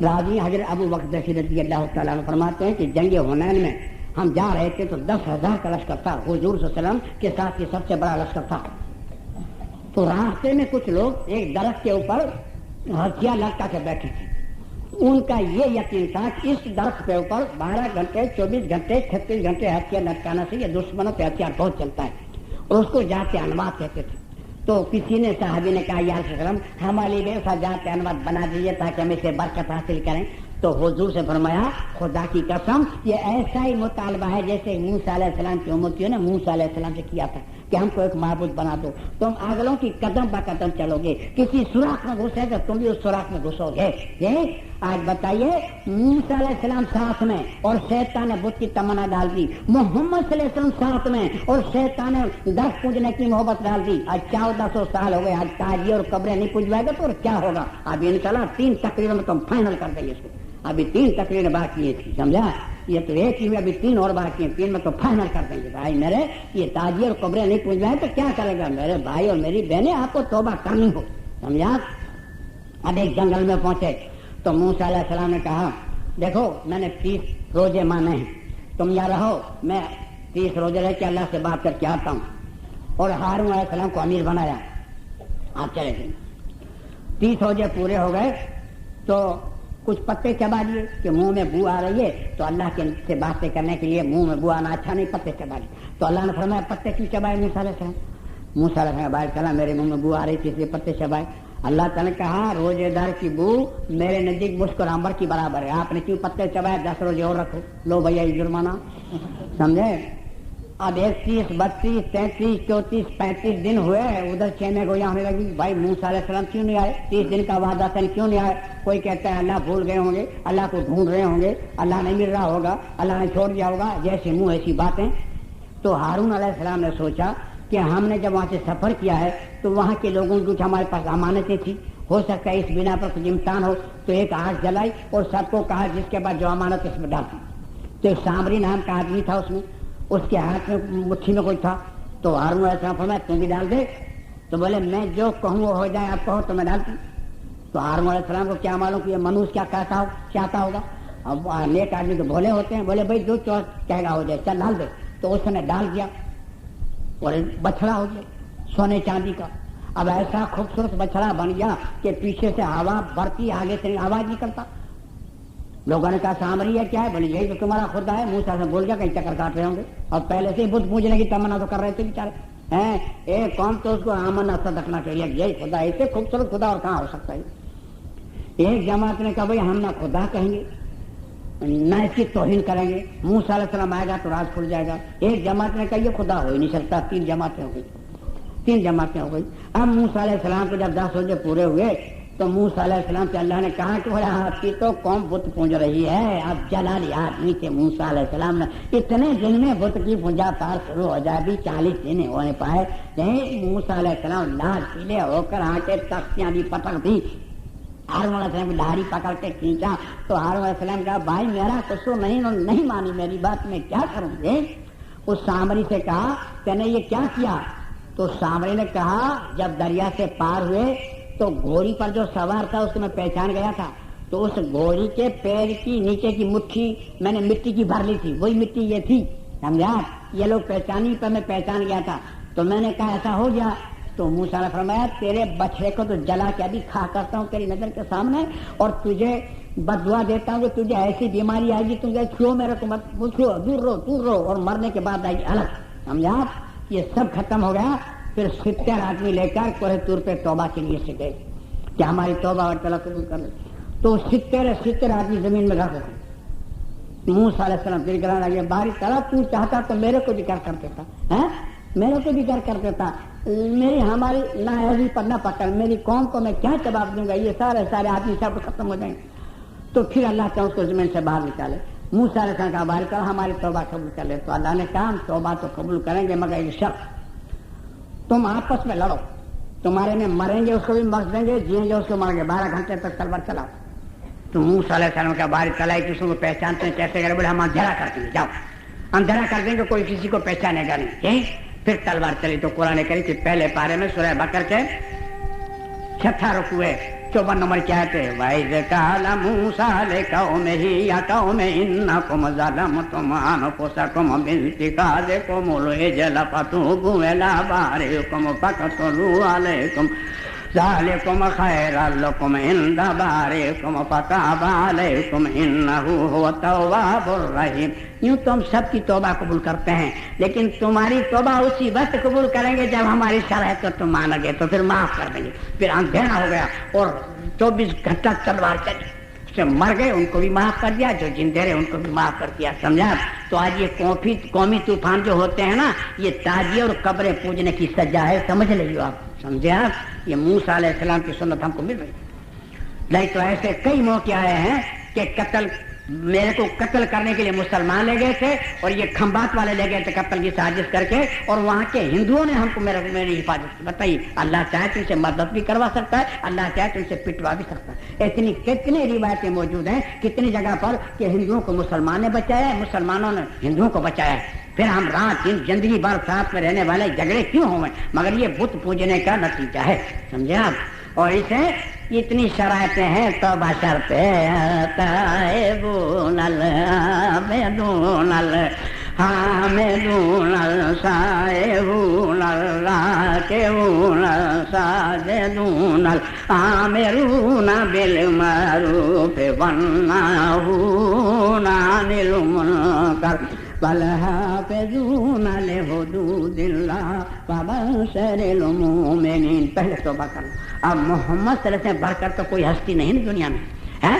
S1: راوی حضرت ابو بکر رضی اللہ تعالیٰ عنہ فرماتے ہیں کہ جنگ حنین میں ہم جا رہے تھے تو 10,000 کا لشکر تھا. حضور صلی اللہ علیہ وسلم کے ساتھ یہ سب سے بڑا لشکر تھا. تو راستے میں کچھ لوگ ایک درخت کے اوپر ہتھیار لٹکا کے بیٹھے تھے. ان کا یہ یقین تھا کہ اس درخت کے اوپر 12 گھنٹے 24 گھنٹے 36 گھنٹے ہتھیار لٹکانا سے یہ دشمنوں پہ ہتھیار بہت چلتا ہے اور اس کو جاتے انواد کہتے تھے. تو کسی نے صحابی نے کہا یا رسول اللہ ہمارے لیے ایسا جاتے انواد بنا دیجیے تاکہ ہم اسے برکت حاصل کریں. تو حضور سے فرمایا خدا کی قسم یہ ایسا ہی مطالبہ ہے جیسے موسیٰ علیہ السلام کی امتیوں نے موسیٰ علیہ السلام سے کیا تھا کہ ہم کو ایک معبود بنا دو. تم اگلوں کی قدم با قدم چلو گے، کسی سوراخ میں گھسے تو تم بھی اس سوراخ میں گھسو گے. آج بتائیے موسیٰ علیہ السلام ساتھ میں اور شیطان نے بت کی تمنا ڈال دی. محمد صلی اللہ علیہ وسلم ساتھ میں اور شیطان نے درخت پوجنے کی محبت ڈال دی. آج 1400 سال ہو گئے، آج تاجی اور قبریں نہیں پوجوائے گا تو اور کیا ہوگا. اب انشاءاللہ 3 تقریروں میں تم فائنل کر دیں گے اس کو. ابھی 3 تقریریں باقی تھی، سمجھا؟ یہ تو ایک ہی میں ابھی 3 اور باقی ہیں. 3 میں تو فائنل کر دیں گے. بھائی میرے یہ تاجی اور قبریں نہیں پوجوائے تو کیا کرے گا میرے بھائی اور میری بہنیں، آپ کو توبہ کرنی ہو. سمجھا؟ اب ایک جنگل میں پہنچے تو موسیٰ علیہ السلام نے کہا دیکھو میں نے 30 روزے مانے ہیں، تم یہاں رہو، میں 30 روزے رہ کے اللہ سے بات کر کے آتا ہوں. اور ہارون علیہ السلام کو امیر بنایا. آپ چلے گئے. 30 روزے پورے ہو گئے تو کچھ پتے چبا دیے کہ منہ میں بو آ رہی ہے تو اللہ کے سے باتیں کرنے کے لیے منہ میں بو آنا اچھا نہیں، پتے چبا دیے. تو اللہ نے فرمایا پتے کیوں چبائے موسیٰ علیہ السلام؟ موسیٰ علیہ السلام بھائی چلا میرے منہ میں بو آ رہی تھی اس لیے پتے چبائے. اللہ تعالیٰ نے کہا روزے دار کی بو میرے نزدیک مشک اور عنبر کی برابر ہے. آپ نے کیوں پتے چبائے؟ 10 روزے اور رکھو. لو بھیا یہ جرمانہ. سمجھے؟ اب 31 32 33 34 35 دن ہوئے، ادھر چینے گویا ہونے لگی. بھائی موسیٰ علیہ السلام کیوں نہیں آئے؟ 30 دن کا وعدہ تھا کیوں نہیں آئے؟ کوئی کہتا ہے اللہ بھول گئے ہوں گے، اللہ کو ڈھونڈ رہے ہوں گے، اللہ نہیں مل رہا ہوگا، اللہ نے چھوڑ دیا ہوگا، جیسے منہ ایسی باتیں. تو ہارون علیہ السلام نے سوچا کہ ہم نے جب وہاں سے سفر کیا ہے تو وہاں کے لوگوں کی کچھ ہمارے پاس امانتیں تھیں، ہو سکتا ہے اس بنا پر کچھ امتحان ہو. تو ایک آگ جلائی اور سب کو کہا جس کے بعد جو امانت اس میں ڈالتی. تو ایک سامری نام کا آدمی تھا اس میں، اس کے ہاتھ میں مٹھی میں کوئی تھا. تو ہارون علیہ السلام فرمایا تم بھی ڈال دے. تو بولے میں جو کہوں وہ ہو جائے، آپ کہو تو میں ڈالتی. تو ہارون علیہ السلام کو کیا معلوم کہ یہ منوس کیا چاہتا ہوگا. اب نیک آدمی تو بھولے ہوتے ہیں، بولے بھائی جو کہے گا ہو جائے، چل ڈال دے. تو اس نے ڈال دیا اور بچڑا ہو گیا سونے چاندی کا. اب ایسا خوبصورت بچڑا بن گیا کہ پیچھے سے ہوا بڑھتی، آگے سے آواز نکلتا. لوگوں نے کہا سامری ہے کیا ہے؟ بولے یہی تو تمہارا خدا ہے. موسیٰ سے بول گیا کہیں چکر کاٹ رہے ہوں گے اور پہلے سے ہی بت پوجنے کی تمنا تو کر رہے تھے بیچارے ہیں. ایک قوم تو اس کو آمن صدقنا چاہیے یہی خدا، ایسے خوبصورت خدا اور کہاں ہو سکتا ہے. ایک جماعت نے کہا بھائی ہم نہ خدا کہیں گے نہ اس کی توہین کریں گے. موسیٰ علیہ السلام آئے گا تو راز کھل جائے گا. ایک جماعت نے کہا یہ خدا ہو ہی نہیں سکتا, 3 جماعتیں ہو گئی, 3 جماعتیں ہو گئی. اب موسیٰ علیہ السلام کو جب 10 روزے پورے ہوئے تو موسیٰ علیہ السلام سے اللہ نے کہا کہ بھائی آپ کی تو قوم بت پونج رہی ہے. اب جلالی آدمی تھے موسیٰ علیہ السلام نے, اتنے دن میں بت کی پوجا پار شروع ہو جائے, بھی 40 دن ہونے پائے. نہیں, موسیٰ علیہ السلام لال پیلے ہو کر آ کے تختیاں بھی پٹک دی. ہارون علیہ السلام کی داڑھی پکڑ کے کھینچا تو ہارون علیہ السلام کہا بھائی میرا قصور نہیں مانی میری بات, میں کیا کروں گے. اس سامری سے کہا کہ نے یہ کیا کیا. تو سامری نے کہا جب دریا سے پار ہوئے تو گھوڑی پر جو سوار تھا اس کو میں پہچان گیا تھا. تو اس گھوڑی کے پیر کی نیچے کی مٹھی میں نے مٹی کی بھر لی تھی, وہی مٹی یہ تھی, سمجھا. یہ لوگ پہچانی پر میں پہچان گیا تھا. تو میں نے کہا ایسا ہو گیا. تو موسیٰ نے فرمایا تیرے بچڑے کو تو جلا کے ابھی کھا کرتا ہوں تیری نظر کے سامنے, اور تجھے بد دعا دیتا ہوں کہ تجھے ایسی بیماری آئے گی تجھے چھو میرے کو مت چھو, دور رہو, اور مرنے کے بعد آئے گی الگ, سمجھا. یہ سب ختم ہو گیا. پھر 70 آدمی لے کر کوہ طور پہ توبہ کے لیے سے گئے کہ ہماری توبہ اور تعالیٰ قبول کر لے. تو 70 آدمی زمین میں رکھ گئے. موسیٰ علیہ السلام دل کرانے لگے باری تعالیٰ تو چاہتا تو میرے کو بھی کر دیتا, میرے کو بھی کر دیتا. میری ہماری نااہلی پر نہ پکڑ, میری قوم کو میں کیا جواب دوں گا. یہ سارے آدمی سب ختم ہو جائیں. تو پھر اللہ تعالیٰ اس کو زمین سے باہر نکالے. موسیٰ علیہ السلام کا باری تعالیٰ ہماری توبہ قبول کر لے. تو اللہ نے کہا ہم توبہ تو قبول کریں گے مگر یہ شرط, تم آپس میں لڑو, تمہارے میں مریں گے اس کو بھی مر دیں گے, جئیں گے اس کو مریں گے, 12 گھنٹے تک تلوار چلاؤ. تو موسیٰ علیہ السلام کا باری تعالیٰ ایک دوسرے کو پہچانتے ہیں کیسے کرے, بولے ہم اندھیرا کر دیں گے, جاؤ اندھیرا کر دیں گے, کوئی کسی کو پہچانے گا نہیں. پھر تلوار چلی. تو قرآن کریم کے پہلے پارے میں سورہ بقرہ کے 6 رکوع 54 نمبر کی آیت ہے وَإِذْ قَالَ مُوسَىٰ لِقَوْمِهِ يَا قَوْمِ إِنَّكُمْ ظَلَمْتُمْ أَنفُسَكُمْ بِاتِّخَاذِكُمُ الْعِجْلَ فَتُوبُوا إِلَىٰ بَارِئِكُمْ فَاقْتُلُوا عَلَيْكُمْ ذَٰلِكُمْ خَيْرٌ لَكُمْ عِندَ بَارِئِكُمْ فَتَابَ عَلَيْكُمْ إِنَّهُ هُوَ التَّوَّابُ الرَّحِيمُ. یوں تو ہم سب کی توبہ قبول کرتے ہیں, لیکن تمہاری توبہ اسی وقت قبول کریں گے جب ہماری شرائط کو تم مان گے, تو پھر معاف کر دیں گے. پھر اندھیرا ہو گیا اور 24 گھنٹہ تلوار چلی. جو مر گئے ان کو بھی معاف کر دیا, جو زندہ رہے ان کو بھی معاف کر دیا, سمجھا. تو آج یہ قومی طوفان جو ہوتے ہیں نا, یہ تعزیے اور قبریں پوجنے کی سزا ہے, سمجھ لیجیے آپ, سمجھے آپ. یہ موسیٰ علیہ السلام کی سنت ہم کو مل رہی. نہیں تو ایسے کئی موقع آئے ہیں کہ میرے کو قتل کرنے کے لیے مسلمان لے گئے تھے اور یہ کھمبات والے لے گئے تھے قتل کی سازش کر کے, اور وہاں کے ہندوؤں نے ہم کو میری حفاظت کی. بتائیے, اللہ چاہے تو ان سے مدد بھی کروا سکتا ہے, اللہ چاہے تو ان سے پٹوا بھی سکتا ہے. کتنی روایتیں موجود ہیں کتنی جگہ پر کہ ہندوؤں کو مسلمان نے بچایا ہے, مسلمانوں نے ہندوؤں کو بچایا ہے. پھر ہم رات دن زندگی بھر ساتھ میں رہنے والے جھگڑے کیوں ہوئے, مگر یہ بت پوجنے کا نتیجہ ہے, سمجھے آپ. اور اسے اتنی شرائطیں ہیں تو بشرطے تائبون العابدون الحامدون السائحون الراکعون الساجدون الآمرون بالمعروف والناہون عن المنکر والحافظون لحدود اللہ وبشر المؤمنین. پہلے توبہ کرنا. اب محمد صلی اللہ علیہ وسلم بڑھ کر تو کوئی ہستی نہیں دنیا میں ہے,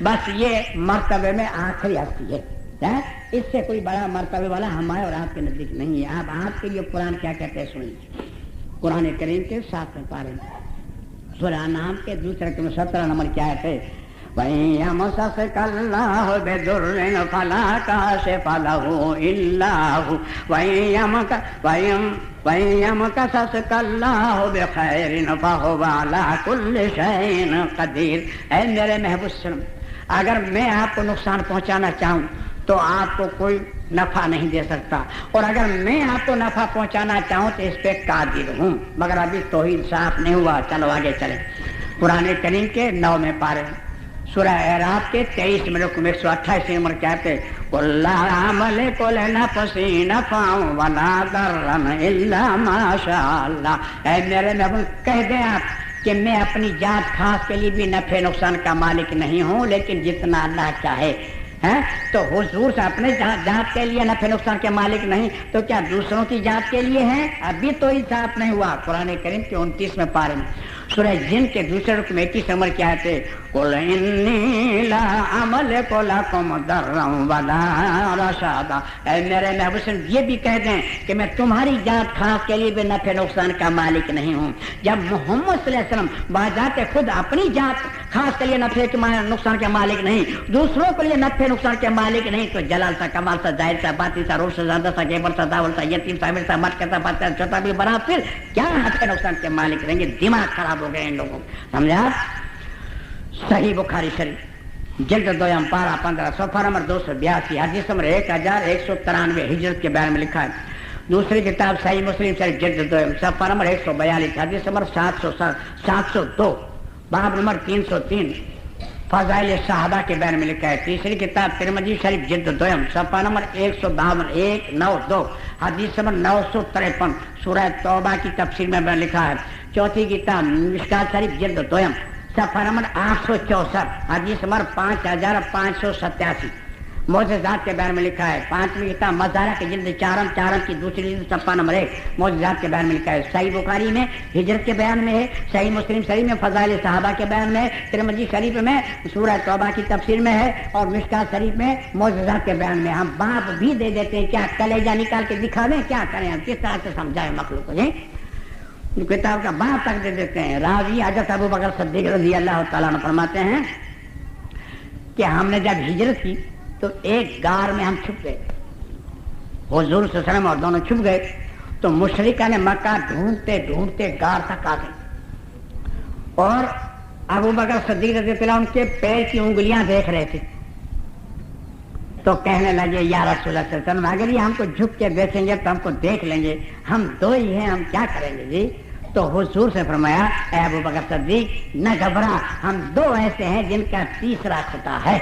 S1: بس یہ مرتبے میں آخری ہستی ہے. اس سے کوئی بڑا مرتبے والا ہمارے اور آپ کے نزدیک نہیں ہے. اب آپ کے لیے قرآن کیا کہتے ہیں سنیے. قرآن کریم کے 7 پارے میں سورہ انعام کے 17 نمبر کی آیت ہے وَيَمْسَسْكَ اللَّهُ بِضُرٍّ فَلَا كَاشِفَ لَهُ إِلَّا هُوَ وَيَمْسَسْكَ اللَّهُ بِخَيْرٍ فَهُوَ عَلَىٰ كُلِّ شَيْءٍ قَدِيرٌ. اے میرے محبوب سلم, اگر میں آپ کو نقصان پہنچانا چاہوں تو آپ کو کوئی نفع نہیں دے سکتا, اور اگر میں آپ کو نفع پہنچانا چاہوں تو اس پہ قادر ہوں. مگر ابھی توحید صاف نہیں ہوا. چلو آگے چلیں. قرآن کریم کے 9 پارے سورہ اعراف کے 23 میں 128 نمبر کہتے کل عمل کل نفس نفع ولا ضرا الا ما شاء اللہ. اے میرے محبوب کہہ دیں آپ کہ میں اپنی ذات خاص کے لیے بھی نفع نقصان کا مالک نہیں ہوں, لیکن جتنا اللہ چاہے. تو حضور سے اپنے ذات کے لیے نفع نقصان کے مالک نہیں تو کیا دوسروں کی ذات کے لیے ہیں؟ ابھی تو انصاف نہیں ہوا. قرآن کریم کے 29 پارے میں سورہ جن کے 2 رکوع 21 نمبر کی آیت ہے
S2: قل انی لا املک لکم ضرا ولا رشدا، اے میرے محبوب یہ بھی کہہ دیں کہ میں تمہاری ذات خاص کے لیے بھی نفع نقصان کا مالک نہیں ہوں۔ جب محمد صلی اللہ علیہ وسلم بذات خود اپنی ذات خاص کے لیے نفع نقصان کے مالک نہیں، دوسروں کے لیے نفع نقصان کے مالک نہیں، تو جلال سا، کمال سا، ظاہر سا، باطن سا، روح سا، زیادہ سا، گیبر سا، داول سا، یتیم سا، امیر سا، مٹ سا، بچہ چھوٹا بھی بڑا، پھر کیا نفع نقصان کے مالک رہیں گے؟ دماغ خراب ہو گئے ان لوگوں، سمجھا؟ صحیح بخاری شریف جلد دویم پارہ 15 صفحہ نمبر 282 حدیث نمبر 1193 ہجرت کے بیان میں لکھا ہے۔ دوسری کتاب صحیح مسلم شریف جلد دویم صفحہ نمبر 142 حدیث نمبر 702 باب نمبر 303 فضائل صحابہ کے بیان میں لکھا ہے۔ تیسری کتاب ترمذی شریف جلد دویم صفحہ نمبر 192 حدیث نمبر 953 سورہ توبہ کی تفسیر میں بیان لکھا ہے۔ چوتھی کتاب مشکات شریف جلد دویم صفحہ نمبر 864 حدیث نمبر 5587 معجزات کے بیان میں لکھا ہے۔ پانچویں کتاب مظاہرہ کے جلد چارم کی دوسری جلد صفحہ نمبر 1 معجزات کے بیان میں لکھا ہے۔ صحیح بخاری میں ہجرت کے بیان میں ہے، صحیح مسلم شریف میں فضائل صحابہ کے بیان میں ہے، ترمذی شریف میں سورہ توبہ کی تفسیر میں ہے، اور مشکات شریف میں معجزات کے بیان میں۔ ہم باپ بھی دے دیتے ہیں، کیا کلیجہ نکال کے دکھا دیں؟ کیا کریں ہم؟ کس طرح سے سمجھائیں مخلوق کو؟ کتاب کا باپ تک دے دیتے ہیں۔ راوی حضرت ابو بکر صدیق رضی اللہ تعالیٰ عنہ فرماتے ہیں کہ ہم نے جب ہجرت کی تو ایک غار میں ہم چھپ گئے، حضور صلی اللہ علیہ وسلم اور دونوں چھپ گئے، تو مشرکان مکہ ڈھونڈتے ڈھونڈتے غار تک آ گئے، اور ابو بکر صدیق رضی اللہ عنہ ان کے پیر کی انگلیاں دیکھ رہے تھے، تو کہنے لگے یا رسول اللہ صلی اللہ علیہ وسلم اگر یہ ہم کو جھک کے دیکھیں گے تو ہم کو دیکھ لیں گے، ہم دو ہی ہیں، ہم کیا کریں گے جی؟ تو حضور سے فرمایا اے ابو بکر صدیق نہ گھبرا، ہم دو ایسے ہیں جن کا تیسرا خدا ہے۔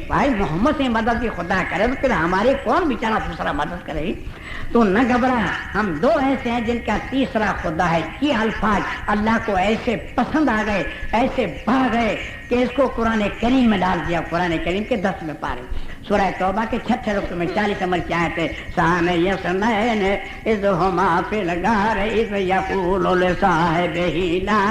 S2: بھائی محمد سے مدد کی خدا کرے تو پھر ہمارے کون بیچارہ دوسرا مدد کرے؟ تو نہ گھبرا، ہم دو ایسے ہیں جن کا تیسرا خدا ہے۔ یہ الفاظ اللہ کو ایسے پسند آ گئے، ایسے بھا گئے کہ اس کو قرآن کریم میں ڈال دیا۔ قرآن کریم کے 10 پارے سورہ توبہ کے 6 رکوع میں 40 نمبر کی آیت ہے، سامع یسنین اذ ہما فی الغار اذ یقول لصاحبہ لا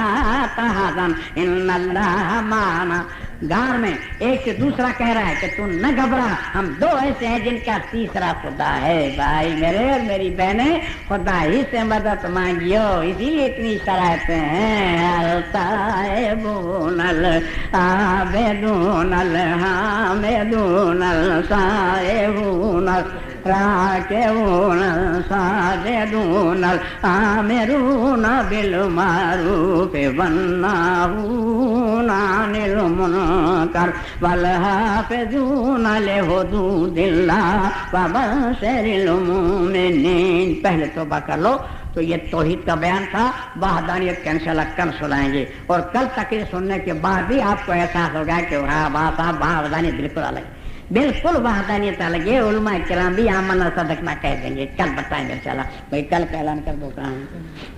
S2: تحزن ان اللہ معنا۔ غار میں ایک سے دوسرا کہہ رہا ہے کہ تو نہ گھبرا، ہم دو ایسے ہیں جن کا تیسرا خدا ہے۔ بھائی میرے اور میری بہنیں، خدا ہی سے مدد مانگیو، اسی لیے اتنی شرائطیں ہیں۔ الطائبون العابدون الحامدون السائحون الراکعون الساجدون الآمرون بالمعروف والناہون عن المنکر والحافظون لحدود اللہ وبشر المؤمنین۔ پہلے توبہ کر لو۔ تو یہ توحید کا بیان تھا، وحدانیت کا انشاءاللہ کل سنائیں گے، اور کل تقریر سننے کے بعد بھی آپ کو احساس ہوگا کہ وحدانیت بالکل الگ، بالکل وحدانیت الگ ہے۔ علماء کرام بھی آمنا صدقنا کہہ دیں گے، کل بتائیں گے انشاءاللہ۔ بھائی کل کا اعلان کر دو کہاں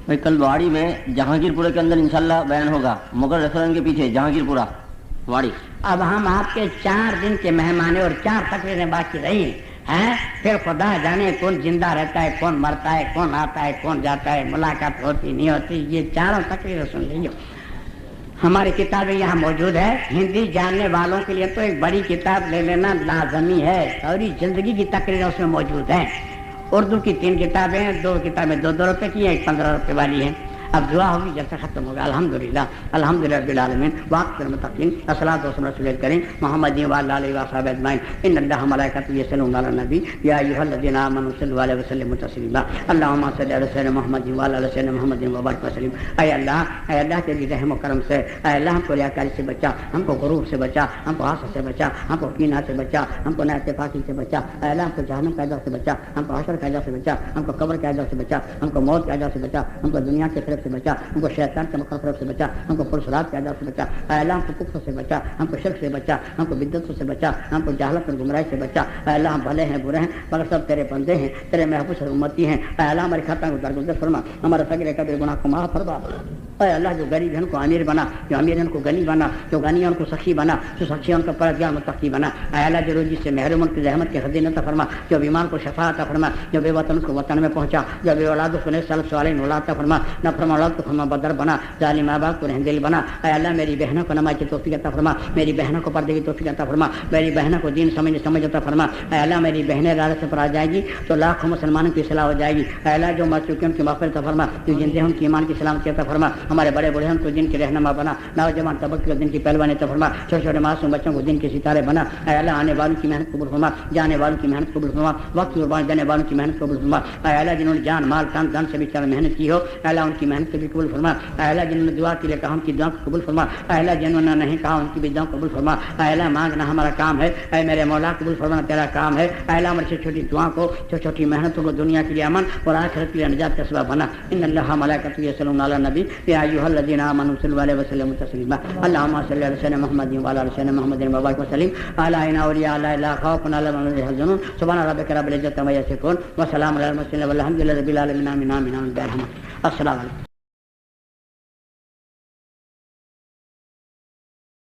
S3: بھائی؟ کل واڑی میں جہانگیر پورے کے اندر انشاءاللہ بیان ہوگا، مغل ریسٹورینٹ کے پیچھے جہانگیر پورہ واڑی۔
S2: اب ہم آپ کے 4 دن کے مہمان اور 4 تقریریں باقی رہی ہیں، پھر خدا جانے کون زندہ رہتا ہے، کون مرتا ہے، کون آتا ہے، کون جاتا ہے، ملاقات ہوتی نہیں ہوتی، یہ 4 تقریریں سن لیجیے۔ ہماری کتابیں یہاں موجود ہے، ہندی جاننے والوں کے لیے تو ایک بڑی کتاب لے لینا لازمی ہے، اور یہ زندگی کی تقریریں اس میں موجود ہیں۔ اردو کی 3 کتابیں ہیں، 2 کتابیں 2 روپے کی ہیں، ایک 15 روپے والی ہے۔ اب دعا ہوگی جب سے ختم ہوگا۔ الحمدللہ الحمدللہ رب العالمین واقف المتقین الصلاۃ والسلام علی رسول الکریم محمد وعلی آلہ وصحبہ اجمعین ان اللہ ملائکتہ یصلون علی النبی یا ایھا الذین آمنوا صلوا علیہ وسلموا تسلیما اللهم صل علی سیدنا محمد وعلی آلہ سیدنا محمد وبارک وسلم۔ اے اللہ تیری رحم و کرم سے، اے اللہ ہم کو ریاکاری سے بچا، ہم کو غرور سے بچا، ہم کو حسد سے بچا، ہم کو کینہ سے بچا، ہم کو نااتفاقی سے بچا، اے اللہ ہم کو جہنم کے عذاب سے بچا، ہم کو حشر کے عذاب سے بچا، ہم کو قبر کے عذاب سے بچا، ہم کو موت کے عذاب سے بچا، ہم کو دنیا کے سے بچا، ہم کو شیطان کے مکر فریب سے بچا، ہم کو پرسرات کے عذاب سے بچا، اے اللہ ہم کو کفر سے بچا، ہم کو شرک سے بچا، ہم کو بدعت سے بچا، ہم کو جہالت اور گمراہی سے بچا، اے اللہ ہم بھلے ہیں برے ہیں مگر سب تیرے بندے ہیں، تیرے محبوب امتی ہیں، اے اللہ ہماری خطاؤں کو درگزر فرما، ہمارے صغیر کبیر گناہ کو معاف فرما۔ اے اللہ جو غریب ہے ان کو امیر بنا، جو امیر ہے ان کو غنی بنا، جو غنی ہے ان کو سخی بنا، جو سخی ہے ان کو پرہیزگار متقی بنا۔ اے اللہ جو روزی سے محروم ان کی رحمت کی خزینہ عطا فرما، جو بیمار کو شفا عطا فرما، جو بے وطن کو وطن میں پہنچا، جو بے اولاد کو نیک سالک صالحین اولاد عطا فرما، نافرمان اولاد کو فرما بدر بنا، ظالم ماں باپ کو رحمدل بنا۔ اے اللہ میری بہنوں کو نماز کی توفیق عطا فرما، میری بہنوں کو پردے کی توفیق عطا فرما، میری بہنوں کو دین سمجھ عطا فرما۔ اے اللہ میری بہنیں راستے سے پر آ جائے گی تو لاکھوں مسلمانوں کی اصلاح ہو جائے گی۔ اے اللہ جو مر چکے ان کی مغفرت عطا فرما، جو زندے ہیں ان کی ایمان کی سلامتی عطا فرما، ہمارے بڑے بوڑھے ان کو دین کے رہنما بنا، نوجوان طبقے کو دین کی پہلوانی عطا فرما، چھوٹے چھوٹے معصوم بچوں کو دین کے ستارے بنا۔ اے اللہ آنے والوں کی محنت قبول فرما، جانے والوں کی محنت قبول فرما، وقت قربان دینے والوں کی محنت قبول فرما۔ اے اللہ جنہوں نے جان مال تن دن سے بھی چل محنت کی ہو، اے اللہ ان کی محنت کو بھی قبول فرما۔ اے اللہ جنہوں نے دعا کے لیے کہا ان کی دعا کو قبول فرما، اے اللہ جنہوں نے نہیں کہا ان کی بھی دعا قبول فرما۔ اے اللہ مانگنا ہمارا کام ہے، اے میرے مولا قبول فرمانا تیرا کام ہے۔ اے اللہ ہماری چھوٹی دعا کو، چھوٹی چھوٹی محنتوں کو دنیا کے لیے امن اور آخرت کے لیے نجات کا سبب بنا۔ ان اللہ ملائکتہ یصلون علی النبی یا ایھا الذین آمنوا صلوا علیہ وسلموا تسلیما۔ اللهم صل علی سیدنا محمد وعلی آل سیدنا محمد وبارک وسلم علی اولیاء اللہ لا خوف علیہم ولا هم يحزنون سبحان ربک رب العزة عما یصفون وسلام علی المرسلین والحمد للہ رب العالمین آمین آمین آمین۔ السلام علیکم۔